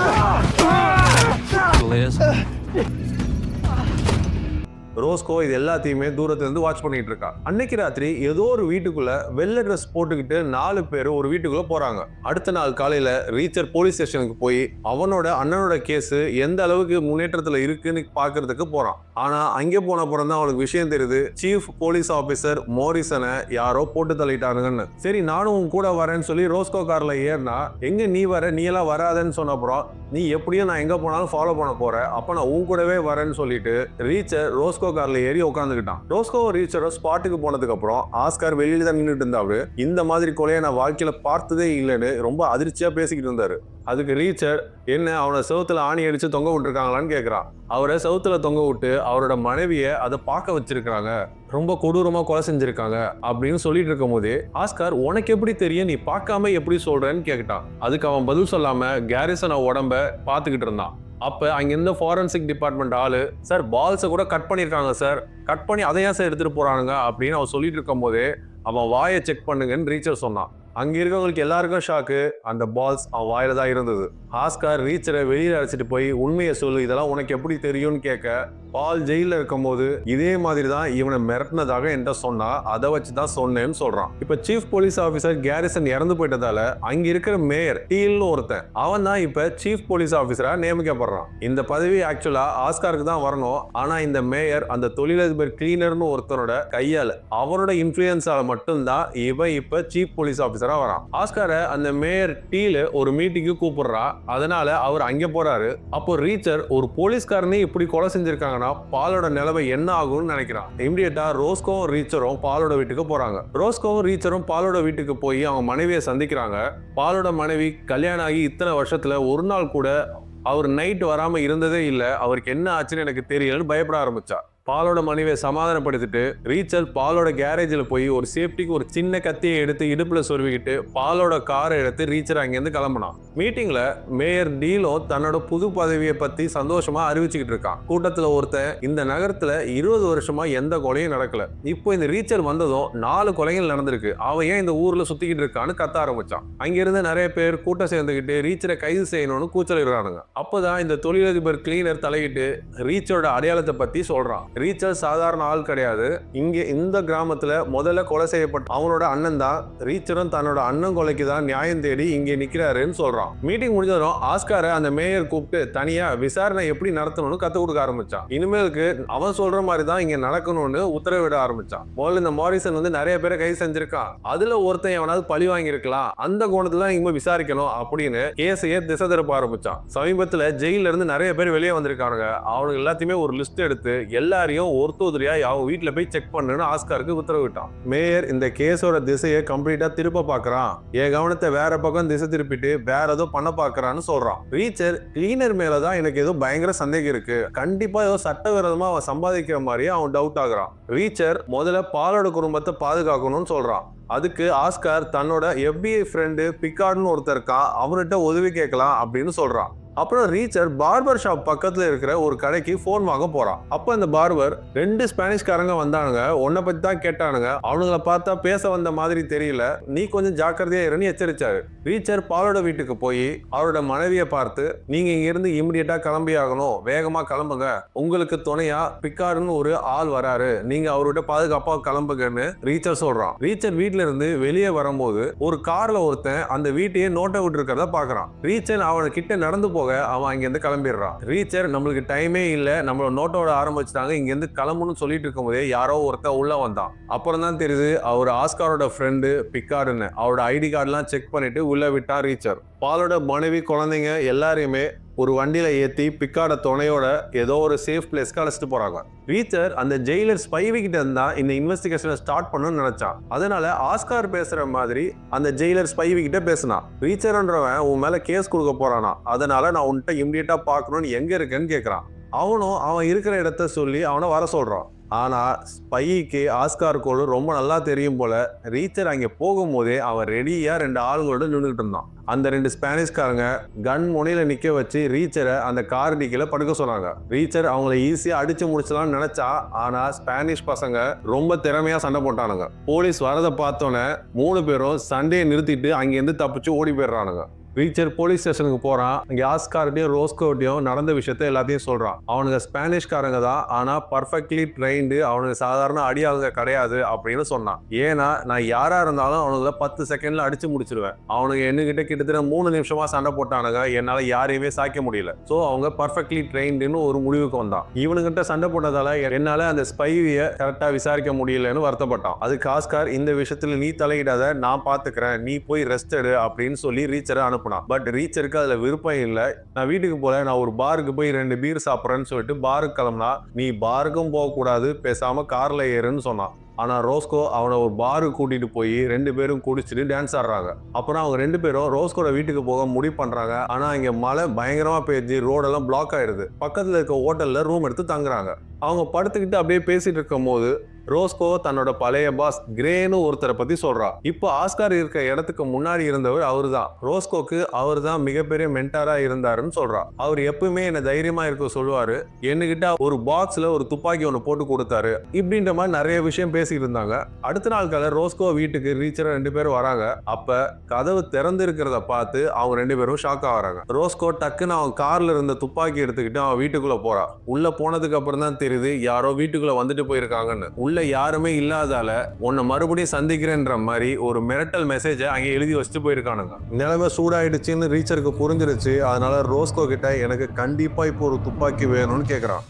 ரோஸ்கோ இது எல்லாத்தையுமே தூரத்துல இருந்து வாட்ச் பண்ணிட்டு இருக்கா. அன்னைக்கு ராத்திரி ஏதோ ஒரு வீட்டுக்குள்ள வெள்ளை ட்ரெஸ் போட்டுக்கிட்டு 4 பேர் ஒரு வீட்டுக்குள்ள போறாங்க. அடுத்த நாள் காலையில ரீச்சர் போலீஸ் ஸ்டேஷனுக்கு போய் அவனோட அண்ணனோட கேஸ் எந்த அளவுக்கு முன்னேற்றத்துல இருக்குன்னு பாக்குறதுக்கு போறான். ஆனா அங்கே போன அப்புறம் தான் அவனுக்கு விஷயம் தெரியுது, சீஃப் போலீஸ் ஆபீசர் மோரிசனை யாரோ போட்டு தள்ளிட்டானுங்கன்னு. சரி நானும் உன் கூட வரேன்னு சொல்லி ரோஸ்கோ கார்ல ஏறினா, எங்க நீ வர, நீ எல்லாம் வராதன்னு சொன்ன அப்புறம் நீ எப்படியும் நான் எங்க போனாலும் ஃபாலோ பண்ண போறேன், அப்ப நான் உன் கூடவே வரேன்னு சொல்லிட்டு ரீச்சர் ரோஸ்கோ கார்ல ஏறி உட்காந்துக்கிட்டான். ரோஸ்கோ ரீச்சரும் ஸ்பாட்டுக்கு போனதுக்கு அப்புறம் ஆஸ்கார் வெளியில தான் நின்றுட்டு இருந்தாரு. இந்த மாதிரி கொலையை நான் வாழ்க்கையில பார்த்ததே இல்லைன்னு ரொம்ப அதிர்ச்சியா பேசிக்கிட்டு இருந்தாரு. அதுக்கு ரீச்சர் என்ன அவனை செவுத்துல ஆணி அடிச்சு தொங்க விட்டுருக்காங்களான்னு கேட்கிறான். அவரை செவுத்துல தொங்க விட்டு அவரோட மனைவியை அதை பார்க்க வச்சிருக்காங்க, ரொம்ப கொடூரமா கொலை செஞ்சிருக்காங்க அப்படின்னு சொல்லிட்டு இருக்கும் போதே ஆஸ்கார் உனக்கு எப்படி தெரியும், நீ பார்க்காம எப்படி சொல்றேன்னு கேட்டான். அதுக்கு அவன் பதில் சொல்லாம கேரிசன் உடம்ப பார்த்துக்கிட்டு இருந்தான். அப்ப அங்க இருந்த ஃபாரன்சிக் டிபார்ட்மெண்ட் ஆளு, சார் பால்ஸை கூட கட் பண்ணிருக்காங்க சார், கட் பண்ணி அதையா சார் எடுத்துட்டு போறானுங்க அப்படின்னு அவன் சொல்லிட்டு இருக்கும் போதே அவன் வாயை செக் பண்ணுங்கன்னு ரீச்சர் சொன்னான். அங்க இருக்கவங்களுக்கு எல்லாருக்கும் ஷாக்கு, அந்த பால்ஸ் அவன் வாயில தான் இருந்தது. ஆஸ்கார் ரீச்சரை வெளியில அழைச்சிட்டு போய் உண்மையை சொல்லு, இதெல்லாம் உனக்கு எப்படி தெரியும்னு கேட்க பால் ஜெயில இருக்கும் போது இதே மாதிரி தான் இவனை மிரட்டினதாக என்கிட்ட சொன்னா, அதை வச்சுதான் சொன்னேன்னு சொல்றான். இப்ப சீஃப் போலீஸ் ஆபீசர் கேரிசன் இறந்து போயிட்டதால அங்க இருக்கிற மேயர் டீல்னு ஒருத்தன், அவன் தான் இப்ப சீஃப் போலீஸ் ஆபீசரா நியமிக்கப்படுறான். இந்த பதவி ஆக்சுவலா ஆஸ்காருக்கு தான் வரணும். ஆனா இந்த மேயர் அந்த தொழிலதிபர் கிளீனர்னு ஒருத்தனோட கையால அவரோட இன்ஃபுளுன்ஸால மட்டும்தான் இவன் இப்ப சீஃப் போலீஸ் ஆபீசரா வரான். ஆஸ்காரை அந்த மேயர் டீல ஒரு மீட்டிங்கு கூப்பிடுறா. அதனால அவர் அங்க போறாரு. அப்போ ரீச்சர் ஒரு போலீஸ்காரனே இப்படி கொலை செஞ்சிருக்காங்கன்னா பாலோட நிலைமை என்ன ஆகும்னு நினைக்கிறான். இமிடியேட்டா ரோஸ்கோவும் ரீச்சரும் பாலோட வீட்டுக்கு போறாங்க. ரோஸ்கோவும் ரீச்சரும் பாலோட வீட்டுக்கு போய் அவங்க மனைவியை சந்திக்கிறாங்க. பாலோட மனைவி கல்யாணம் ஆகி இத்தனை வருஷத்துல ஒரு நாள் கூட அவர் நைட் வராம இருந்ததே இல்லை, அவருக்கு என்ன ஆச்சுன்னு எனக்கு தெரியலன்னு பயப்பட ஆரம்பிச்சா. பாலோட மனைவியை சமாதானப்படுத்திட்டு ரீச்சர் பாலோட கேரேஜில் போய் ஒரு சேஃப்டிக்கு ஒரு சின்ன கத்தியை எடுத்து இடுப்புல சொருவிக்கிட்டு பாலோட காரை எடுத்து ரீச்சர் அங்கேருந்து கிளம்பினான். மீட்டிங்ல மேயர் டீலோ தன்னோட புது பதவியை பத்தி சந்தோஷமா அறிவிச்சுக்கிட்டு இருக்கான். கூட்டத்துல ஒருத்தன், இந்த நகரத்துல 20 வருஷமா எந்த கொலையும் நடக்கல, இப்போ இந்த ரீச்சர் வந்ததும் 4 கொலைகள் நடந்திருக்கு, அவன் ஏன் இந்த ஊர்ல சுத்திக்கிட்டு இருக்கான்னு கத்த ஆரம்பிச்சான். அங்கிருந்து நிறைய பேர் கூட்டம் சேர்ந்துக்கிட்டு ரீச்சரை கைது செய்யணும்னு கூச்சலிடுறானுங்க. அப்பதான் இந்த தொழிலதிபர் கிளீனர் தலையிட்டு ரீச்சரோட அடையாளத்தை பத்தி சொல்றான். ரீச்சர் சாதாரண ஆள் கிடையாது. இங்க இந்த கிராமத்துல முதல்ல கொலை செய்யப்பட்ட அவனோட அண்ணன் தான். ரீச்சரும் தன்னோட அண்ணன் கொலைக்கு தான் நியாயம் தேடி இங்க நிக்கிறாருன்னு சொல்றான். மீட்டிங் முடிஞ்சதும் ஆஸ்காரை அந்த மேயர் கூப்பிட்டு தனியா விசாரணை எப்படி நடத்தணும்னு கத்து கொடுக்க ஆரம்பிச்சான். இனிமேலுக்கு அவன் சொல்ற மாதிரி தான் இங்க நடக்கணும்னு உத்தரவிட ஆரம்பிச்சான். முதல்ல இந்த மாரிசன் வந்து நிறைய பேரை கைது செஞ்சிருக்கான், அதுல ஒருத்தன் எவனாவது பழி வாங்கியிருக்கலாம், அந்த கோணத்துல இங்க விசாரிக்கணும் அப்படின்னு கேஸையே திசை திருப்ப ஆரம்பிச்சான். சமீபத்துல ஜெயில இருந்து நிறைய பேர் வெளியே வந்திருக்காங்க. அவனுக்கு எல்லாத்தையுமே ஒரு லிஸ்ட் எடுத்து எல்லாரையும் ஒருத்தோதரியா அவங்க வீட்டுல போய் செக் பண்ணுன்னு ஆஸ்காருக்கு உத்தரவிட்டான். மேயர் இந்த கேஸோட திசையை கம்ப்ளீட்டா திருப்ப பாக்குறான், என் கவனத்தை வேற பக்கம் திசை திருப்பிட்டு வேற ஏதோ பண்ண பாக்குறான்னு சொல்றான். ரீச்சர் கிளீனர் மேலதான் எனக்கு ஏதோ பயங்கர சந்தேகம் இருக்கு, கண்டிப்பா ஏதோ சட்டவிரோதமா அவன் சம்பாதிக்கிற மாதிரியே அவன் டவுட் ஆகுறான். ரீச்சர் முதல்ல பாலோட குடும்பத்தை பாதுகாக்கணும்னு சொல்றான். அதுக்கு ஆஸ்கார் தன்னோட FBI ஃப்ரெண்டு பிக்கார்ட்னு ஒருத்தர் இருக்கான், அவன்கிட்ட உதவி கேட்கலாம் அப்படின்னு சொல்றான். அப்புறம் ரீச்சர் பார்பர் ஷாப் பக்கத்துல இருக்கிற ஒரு கடைக்கு போன் வாங்க போறான். அப்ப அந்த பார்பர் 2 ஸ்பானிஷ்காரங்க வந்தானுங்க, உன்னை பத்தி தான் கேட்டானுங்க, அவனுங்களை பார்த்தா பேச வந்த மாதிரி தெரியல, நீ கொஞ்சம் ஜாக்கிரதையா இருன்னு எச்சரிச்சாரு. ரீச்சர் பாலோட வீட்டுக்கு போய் அவரோட மனைவியை பார்த்து, நீங்க இங்க இருந்து இமிடியேட்டா கிளம்பி ஆகணும், வேகமா கிளம்புங்க, உங்களுக்கு துணையா பிக்கார்டுன்னு ஒரு ஆள் வராரு, நீங்க அவரோட பாதுகாப்பா கிளம்புங்கன்னு ரீச்சர் சொல்றான். ரீச்சர் வீட்டுல இருந்து வெளியே வரும்போது ஒரு கார்ல ஒருத்தன் அந்த வீட்டையே நோட்டை விட்டு இருக்கிறத பாக்குறான். ரீச்சர் அவனை கிட்ட நடந்து போக அவன் அங்கிருந்து கிளம்பிடுறான். ரீச்சர் நம்மளுக்கு டைமே இல்ல, நம்மளோட நோட்டோட ஆரம்பிச்சிட்டாங்க, இங்க இருந்து கிளம்பணும்னு சொல்லிட்டு இருக்கும் போதே யாரோ ஒருத்தன் உள்ள வந்தான். அப்புறம் தான் தெரியுது அவர் ஆஸ்காரோட ஃப்ரெண்டு பிக்கார்டுன்னு. அவரோட ஐடி கார்டெல்லாம் செக் பண்ணிட்டு உள்ள விட்டான் ரீச்சர். பாலோட மனைவி குழந்தைங்க எல்லாரையுமே ஒரு வண்டியில ஏத்தி பிக்கார்ட துணையோட ஏதோ ஒரு சேஃப் பிளேஸ்க்கு அழைச்சிட்டு போறாங்க. ரீச்சர் அந்த ஜெயிலர் ஸ்பைவி கிட்ட இருந்தா இந்த இன்வெஸ்டிகேஷனை ஸ்டார்ட் பண்ணணும்னு நினைச்சான். அதனால ஆஸ்கார் பேசுற மாதிரி அந்த ஜெயிலர் ஸ்பைவி கிட்ட பேசினான். ரீச்சர்ன்றவன் உன் மேல கேஸ் கொடுக்க போறானா, அதனால நான் உன்கிட்ட இமிடியேட்டா பார்க்கணும்னு எங்க இருக்கேன்னு கேட்கறான். அவனும் அவன் இருக்கிற இடத்த சொல்லி அவனை வர சொல்றான். ஆனா ஸ்பைக்கு ஆஸ்கார் கோடு ரொம்ப நல்லா தெரியும் போல. ரீச்சர் அங்க போகும்போதே அவன் ரெடியா 2 ஆளுங்களோட நின்றுட்டு இருந்தான். அந்த 2 ஸ்பானிஷ்காரங்க கன் முனையில நிக்க வச்சு ரீச்சரை அந்த கார் டிக்கில படுக்க சொன்னாங்க. ரீச்சர் அவங்கள ஈஸியா அடிச்சு முடிச்சலாம்னு நினைச்சா, ஆனா ஸ்பானிஷ் பசங்க ரொம்ப திறமையா சண்டை போட்டானுங்க. போலீஸ் வரதை பார்த்தோன்னே 3 பேரும் சண்டையை நிறுத்திட்டு அங்கிருந்து தப்பிச்சு ஓடி போயிடுறானுங்க. ரீச்சர் போலீஸ் ஸ்டேஷனுக்கு போறான். அங்கே ஆஸ்கார்ட்டையும் ரோஸ்கோட்டையும் நடந்த விஷயத்த எல்லாத்தையும் சொல்றான். அவனுங்க ஸ்பானிஷ்காரங்க தான், ஆனா பர்ஃபெக்ட்லி ட்ரெயின்டு, அவனுக்கு சாதாரண அடியாளுங்க கிடையாது அப்படின்னு சொன்னான். ஏன்னா நான் யாரா இருந்தாலும் அவனுங்களை 10 செகண்ட்ல அடிச்சு முடிச்சிருவேன். அவனுக்கு என்கிட்ட கிட்டத்தட்ட 3 நிமிஷமா சண்டை போட்டானுங்க, என்னால யாரையுமே சாய்க்க முடியல. ஸோ அவங்க பர்ஃபெக்ட்லி ட்ரெயின்டுன்னு ஒரு முடிவுக்கு வந்தான். இவனுங்கிட்ட சண்டை போட்டதால என்னால அந்த ஸ்பைவியை கரெக்டா விசாரிக்க முடியலன்னு வருத்தப்பட்டான். அதுக்கு ஆஸ்கார், இந்த விஷயத்துல நீ தலையிடாத, நான் பாத்துக்கிறேன், நீ போய் ரெஸ்ட் எடு அப்படின்னு சொல்லி ரீச்சரை அனுப்புனான். பட் ரீச்சருக்கு அதுல விருப்பம் இல்லை. நான் வீட்டுக்கு போல, நான் ஒரு பாருக்கு போய் 2 பீர் சாப்பிட்றேன்னு சொல்லிட்டு பாருக்கு கிளம்புனா, நீ பாருக்கும் போகக்கூடாது, பேசாம கார்ல ஏறுன்னு சொன்னான். ஆனா ரோஸ்கோ அவனை ஒரு பாருக்கு கூட்டிட்டு போய் 2 பேரும் குடிச்சிட்டு டான்ஸ் ஆடுறாங்க. அப்புறம் அவங்க 2 பேரும் ரோஸ்கோட வீட்டுக்கு போக முடிவு பண்றாங்க. ஆனா இங்க மழை பயங்கரமா பெய்ஞ்சு ரோடெல்லாம் பிளாக் ஆயிடுது. பக்கத்துல இருக்க ஹோட்டல்ல ரூம் எடுத்து தங்குறாங்க. அவங்க படுத்துக்கிட்டு அப்படியே பேசிட்டு இருக்கும் போது ரோஸ்கோ தன்னோட பழைய பாஸ் கிரேன்னு ஒருத்தரை பத்தி சொல்றா. இப்போ ஆஸ்கார் இருக்க இடத்துக்கு முன்னாடி இருந்தவர் அவரு தான். ரோஸ்கோக்கு அவர் தான் மிகப்பெரிய மென்டாரா இருந்தாருன்னு சொல்றா. அவர் எப்பவுமே என்ன தைரியமா இருக்க சொல்லுவாரு. என்கிட்ட ஒரு பாக்ஸ்ல ஒரு துப்பாக்கி ஒன்று போட்டு கொடுத்தாரு. இப்படின்ற மாதிரி நிறைய விஷயம் பேசிட்டு இருந்தாங்க. அடுத்த நாள் காலை ரோஸ்கோ வீட்டுக்கு ரீச்சரா 2 பேரும் வராங்க. அப்ப கதவு திறந்து இருக்கிறத பார்த்து அவங்க 2 பேரும் ஷாக் ஆகுறாங்க. ரோஸ்கோ டக்குன்னு அவன் கார்ல இருந்த துப்பாக்கி எடுத்துக்கிட்டு அவன் வீட்டுக்குள்ள போறா. உள்ள போனதுக்கு அப்புறம் தான் தெரியுது யாரோ வீட்டுக்குள்ள வந்துட்டு போயிருக்காங்கன்னு. உள்ள யாருமே இல்லாதால உன்னை மறுபடியும் சந்திக்கிறேன்ற மாதிரி ஒரு மிரட்டல் மெசேஜை அங்கே எழுதி வச்சுட்டு போயிருக்கானுங்க. நிலைமை சூடாயிடுச்சுன்னு ரீச்சருக்கு புரிஞ்சிருச்சு. அதனால ரோஸ்கோ கிட்ட எனக்கு கண்டிப்பா இப்போ ஒரு துப்பாக்கி வேணும்னு கேட்குறான்.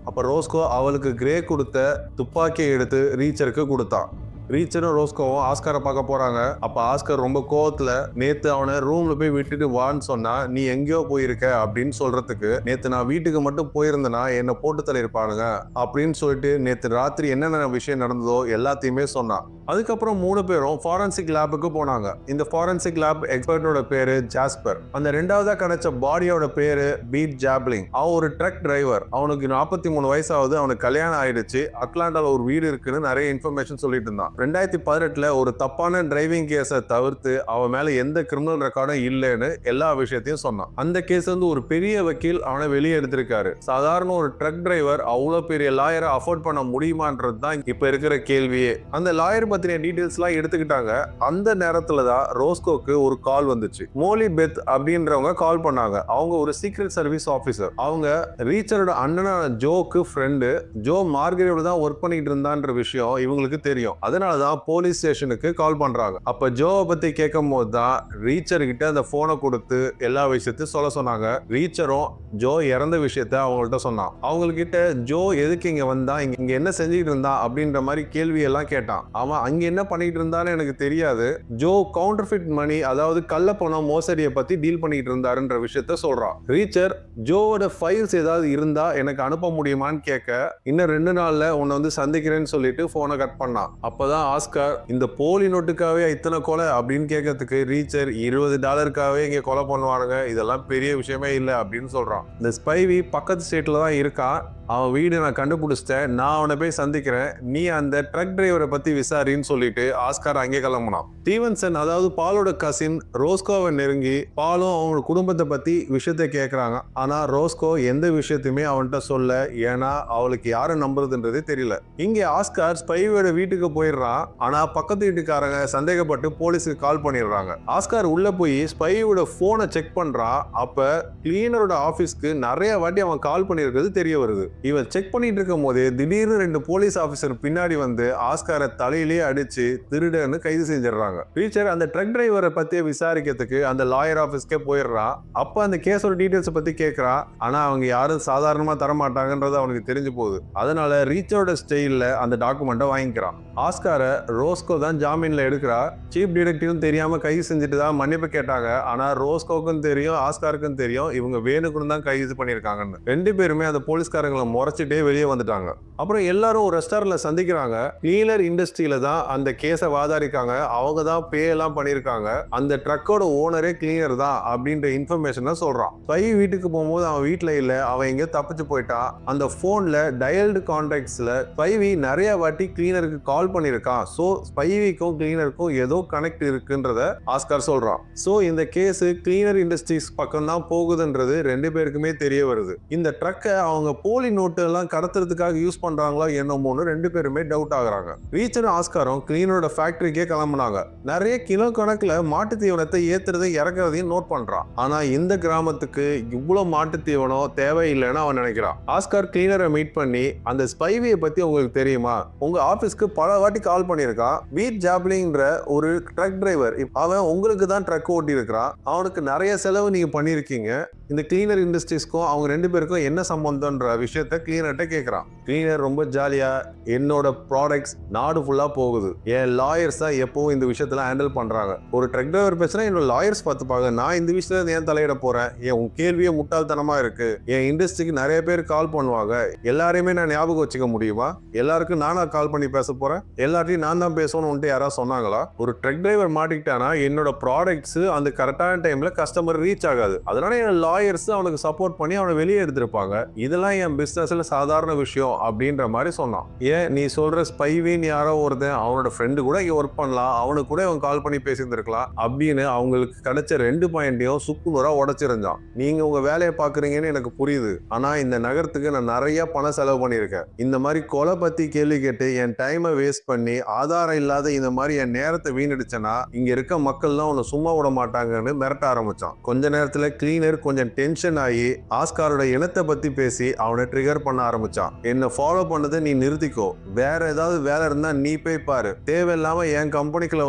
அப்ப ரோஸ்கோ அவளுக்கு கிரே கொடுத்த துப்பாக்கியை எடுத்து ரீச்சருக்கு கொடுத்தான். ரீச்சரும் ரோஸ்கோவும் ஆஸ்காரை பார்க்க போறாங்க. அப்ப ஆஸ்கர் ரொம்ப கோவத்துல நேத்து அவனை ரூம்ல போய் விட்டுட்டு வான்னு சொன்னா நீ எங்கேயோ போயிருக்க அப்படின்னு சொல்றதுக்கு, நேத்து நான் வீட்டுக்கு மட்டும் போயிருந்தேனா என்ன போட்டு தள்ளியிருப்பானுங்க அப்படின்னு சொல்லிட்டு நேத்து ராத்திரி என்னென்ன விஷயம் நடந்ததோ எல்லாத்தையுமே சொன்னான். அதுக்கப்புறம் 3 பேரும் ஃபாரன்சிக் லேபுக்கு போனாங்க. இந்த ஃபாரன்சிக் லேப் எக்ஸ்பர்ட்டோட பேரு ஜாஸ்பர். அந்த 2வதா கிடைச்ச பாடியோட பேரு பீட் ஜாப்லிங். அவன் ஒரு ட்ரக் டிரைவர். அவனுக்கு 43 வயசாவது. அவனுக்கு கல்யாணம் ஆயிடுச்சு. அட்லாண்டால ஒரு வீடு இருக்குன்னு நிறைய இன்ஃபர்மேஷன் சொல்லிட்டு இருந்தான். 2018 ஒரு தப்பான டிரைவிங் கேஸை தவிர்த்து அவன் மேல எந்த கிரிமினல் ரெக்கார்டும் இல்லைன்னு எல்லா விஷயத்தையும் சொன்னான். அந்த கேஸ் வந்து ஒரு பெரிய வக்கீல் அவனை வெளியே எடுத்திருக்காரு. சாதாரண ஒரு ட்ரக் டிரைவர் அவ்வளவு பெரிய லாயரை அஃபோர்ட் பண்ண முடியுமான்றது தான் இப்ப இருக்கிற கேள்வியே. அந்த லாயர் பத்தின டீடைல்ஸ் எல்லாம் எடுத்துக்கிட்டாங்க. அந்த நேரத்துல தான் ரோஸ்கோக்கு ஒரு கால் வந்துச்சு. மோலி பெத் அப்படின்றவங்க கால் பண்ணாங்க. அவங்க ஒரு சீக்ரெட் சர்வீஸ் ஆபீசர். அவங்க ரீச்சரோட அண்ணனான ஜோக்கு ஃப்ரெண்டு. ஜோ மார்கரெட்டோட தான் ஒர்க் பண்ணிட்டு இருந்தான்ற விஷயம் இவங்களுக்கு தெரியும். அதனாலதான் போலீஸ் ஸ்டேஷனுக்கு கால் பண்றாங்க. அப்ப ஜோவை பத்தி கேட்கும் போது தான் ரீச்சர் கிட்ட அந்த போனை கொடுத்து எல்லா விஷயத்தையும் சொல்ல சொன்னாங்க. ரீச்சரும் ஜோ இறந்த விஷயத்த அவங்கள்ட்ட சொன்னான். அவங்ககிட்ட ஜோ எதுக்கு இங்க வந்தா, இங்க என்ன செஞ்சுட்டு இருந்தா அப்படின்ற மாதிரி கேள்வி எல்லாம் கேட்டான். அவன் அங்க என்ன பண்ணிட்டு இருந்தான்னு எனக்கு தெரியாது. ஜோ கவுண்டர்ஃபிட் மணி, அதாவது கள்ள பணம் மோசடியை பத்தி டீல் பண்ணிட்டு இருந்தாருன்ற விஷயத்த சொல்றான். ரீச்சர் ஜோவோட ஃபைல்ஸ் ஏதாவது இருந்தா எனக்கு அனுப்ப முடியுமான்னு கேட்க, இன்னும் 2 நாள்ல உன்னை வந்து சந்திக்கிறேன்னு சொல்லிட்டு போனை கட் பண்ணான். அப்பதான் ஆஸ்கார் இந்த போலி நோட்டுக்காவே இத்தனை கொலை அப்படின்னு கேட்கறதுக்கு ரீச்சர் $20க்காவே இங்க கொலை பண்ணுவானுங்க, இதெல்லாம் பெரிய விஷயமே இல்லை அப்படின்னு சொல்றான். இந்த ஸ்பைவி பக்கத்து ஸ்டேட்ல தான் இருக்கான். அவன் வீடு நான் கண்டுபிடிச்சிட்டேன். நான் அவனை போய் சந்திக்கிறேன். நீ அந்த ட்ரக் டிரைவரை பத்தி விசாரின்னு சொல்லிட்டு ஆஸ்கார் அங்கே கிளம்புனான். ஸ்டீவன்சன், அதாவது பாலோட கசின், ரோஸ்கோவை நெருங்கி பாலும் அவனோட குடும்பத்தை பத்தி விஷயத்த கேட்கறாங்க. ஆனா ரோஸ்கோ எந்த விஷயத்தையுமே அவன்கிட்ட சொல்ல. ஏன்னா அவளுக்கு யாரை நம்புறதுன்றதே தெரியல. இங்கே ஆஸ்கார் ஸ்பைவியோட வீட்டுக்கு போயிடுறான். ஆனா பக்கத்து வீட்டுக்காரங்க சந்தேகப்பட்டு போலீஸுக்கு கால் பண்ணிடுறாங்க. ஆஸ்கார் உள்ள போய் ஸ்பைவியோட போனை செக் பண்றான். அப்ப கிளீனரோட ஆபீஸ்க்கு நிறைய வாட்டி அவன் கால் பண்ணியிருக்கிறது தெரிய வருது. இவன் செக் பண்ணிட்டு இருக்கும் போதே திடீர்னு 2 போலீஸ் ஆபீசர் பின்னாடி வந்து ஆஸ்காரை தலையிலேயே அடிச்சு திருடன்னு கைது செஞ்சிடறாங்க. ரீச்சர் அந்த ட்ரக் டிரைவரை பத்தி விசாரிக்கிறதுக்கு அந்த லாயர் ஆபீஸ்க்கே போயிடுறான். அப்ப அந்த கேஸோட டீடைல்ஸ் பத்தி கேட்கறான். ஆனா அவங்க யாரும் சாதாரணமா தரமாட்டாங்கன்றது அவனுக்கு தெரிஞ்சு போகுது. அதனால ரீச்சரோட ஸ்டைல்ல அந்த டாக்குமெண்ட்டை வாங்கிக்கிறான். ஆஸ்காரை ரோஸ்கோ தான் ஜாமீன்ல எடுக்கிறா. சீஃப் டிடெக்டிவும் தெரியாம கைது செஞ்சுட்டு தான் மன்னிப்பு கேட்டாங்க. ஆனா ரோஸ்கோக்கும் தெரியும், ஆஸ்காருக்கும் தெரியும் இவங்க வேணுக்குன்னு தான் கைது பண்ணியிருக்காங்கன்னு. 2 பேருமே அந்த போலீஸ்காரங்களை முறைச்சிட்டே வெளியே வந்துட்டாங்க. அப்புறம் எல்லாரும் ஒரு ரெஸ்டாரண்ட்ல சந்திக்கிறாங்க. கிளீனர் இண்டஸ்ட்ரியில தான் அந்த கேஸை வாதாடிக்காங்க. அவங்க தான் பே எல்லாம் பண்ணிருக்காங்க. அந்த ட்ரக்கோட ஓனரே கிளீனர் தான் அப்படின்ற இன்ஃபர்மேஷன் சொல்றான். ஸ்பைவி வீட்டுக்கு போகும்போது அவன் வீட்டுல இல்ல, அவன் எங்க தப்பிச்சு போயிட்டான். அந்த போன்ல டயல்டு கான்டாக்ட்ஸ்ல ஸ்பைவி நிறைய வாட்டி கிளீனருக்கு கால் பண்ணிருக்கான். சோ ஸ்பைவிக்கும் கிளீனருக்கும் ஏதோ கனெக்ட் இருக்குன்றத ஆஸ்கார் சொல்றான். சோ இந்த கேஸ் கிளீனர் இண்டஸ்ட்ரீஸ் பக்கம் தான் போகுதுன்றது 2 பேருக்குமே தெரிய வருது. இந்த ட்ரக்கை அவங்க போலி நோட்டு எல்லாம் கடத்துறதுக்காக யூஸ் பண்றாங்களா என்னமோன்னு 2 பேருமே டவுட் ஆகுறாங்க. ரீச்சர் ஆஸ்காரும் கிளீனரோட ஃபேக்டரிக்கே கிளம்புனாங்க. நிறைய கிலோ கணக்குல மாட்டு தீவனத்தை ஏத்துறதையும் இறக்குறதையும் நோட் பண்றான். ஆனா இந்த கிராமத்துக்கு இவ்வளவு மாட்டு தீவனம் தேவையில்லைன்னு அவன் நினைக்கிறான். ஆஸ்கார் கிளீனரை மீட் பண்ணி அந்த ஸ்பைவியை பத்தி உங்களுக்கு தெரியுமா, உங்க ஆபீஸ்க்கு பல வாட்டி கால் பண்ணியிருக்கான். பீட் ஜாப்லிங்ன்ற ஒரு ட்ரக் டிரைவர். அவன் உங்களுக்கு தான் ட்ரக் ஓட்டி இருக்கிறான். அவனுக்கு நிறைய செலவு நீங்க பண்ணிருக்கீங்க. இந்த கிளீனர் இண்டஸ்ட்ரீஸ்க்கும் அவங்க 2 பேருக்கும் என்ன சம்பந்தம்ன்ற விஷயத்த கிளீனர்கிட்ட கேட்குறான். கிளீனர் ரொம்ப ஜாலியா என்னோட ப்ராடக்ட்ஸ் நாடு ஃபுல்லா போகுது, என் லாயர்ஸ் தான் எப்பவும் இந்த விஷயத்துல ஹேண்டில் பண்றாங்க. ஒரு ட்ரக் டிரைவர் பேசுனா என்னோட லாயர்ஸ் பார்த்துப்பாங்க, நான் இந்த விஷயத்துல ஏன் தலையிட போறேன், உன் கேள்வியே முட்டாள்தனமா இருக்கு, என் இண்டஸ்ட்ரிக்கு நிறைய பேர் கால் பண்ணுவாங்க, எல்லாரையுமே நான் ஞாபகம் வச்சுக்க முடியுமா, எல்லாருக்கும் நானா கால் பண்ணி பேச போறேன், எல்லார்ட்டையும் நான் தான் பேசணும்னு யாராவது சொன்னாங்களா? ஒரு ட்ரக் டிரைவர் மாட்டிக்கிட்டானா என்னோட ப்ராடக்ட்ஸ் அந்த கரெக்டான டைம்ல கஸ்டமர் ரீச் ஆகாது, அதனால என் லாயர்ஸ் அவனுக்கு சப்போர்ட் பண்ணி அவனை வெளியே எடுத்திருப்பாங்க, இதெல்லாம் என் பிசினஸ்ல சாதாரண விஷயம் அப்படின்ற மாதிரி சொன்னான். ஏன் நீ சொல்ற ஸ்பைவின்னு யாரோ ஒருத்தன் அவனோட ஃப்ரெண்டு கூட இங்க ஒர்க் பண்ணலாம், அவனுக்கு கூட அவன் கால் பண்ணி பேசியிருந்திருக்கலாம் அப்படின்னு அவங்களுக்கு கிடைச்ச 2 பாயிண்டையும் சுக்குநூறா உடைச்சிருந்தான். நீங்க உங்க வேலையை பாக்குறீங்கன்னு எனக்கு புரியுது, ஆனா இந்த நகரத்துக்கு நான் நிறைய பணம் செலவு பண்ணியிருக்கேன், இந்த மாதிரி கொலை பத்தி கேள்வி கேட்டு என் டைமை வேஸ்ட் பண்ணி ஆதாரம் இல்லாத இந்த மாதிரி என் நேரத்தை வீணடிச்சனா இங்க இருக்க மக்கள்லாம் உன்னை சும்மா விட மாட்டாங்கன்னு மிரட்ட ஆரம்பிச்சான். கொஞ்ச நேரத்துல கிளீனர் கொஞ்சம் டென்ஷன் ஆகி ஆஸ்காரோட இனத்தை பத்தி பேசி அவனை ட்ரிகர் பண்ண ஆரம்பிச்சான். என்ன ஃபாலோ பண்ணதை நீ நிறுத்திக்கோ, வேற ஏதாவது வேலை இருந்தா நீ போய் பாரு, தேவையில்லாம என் கம்பெனிக்குள்ள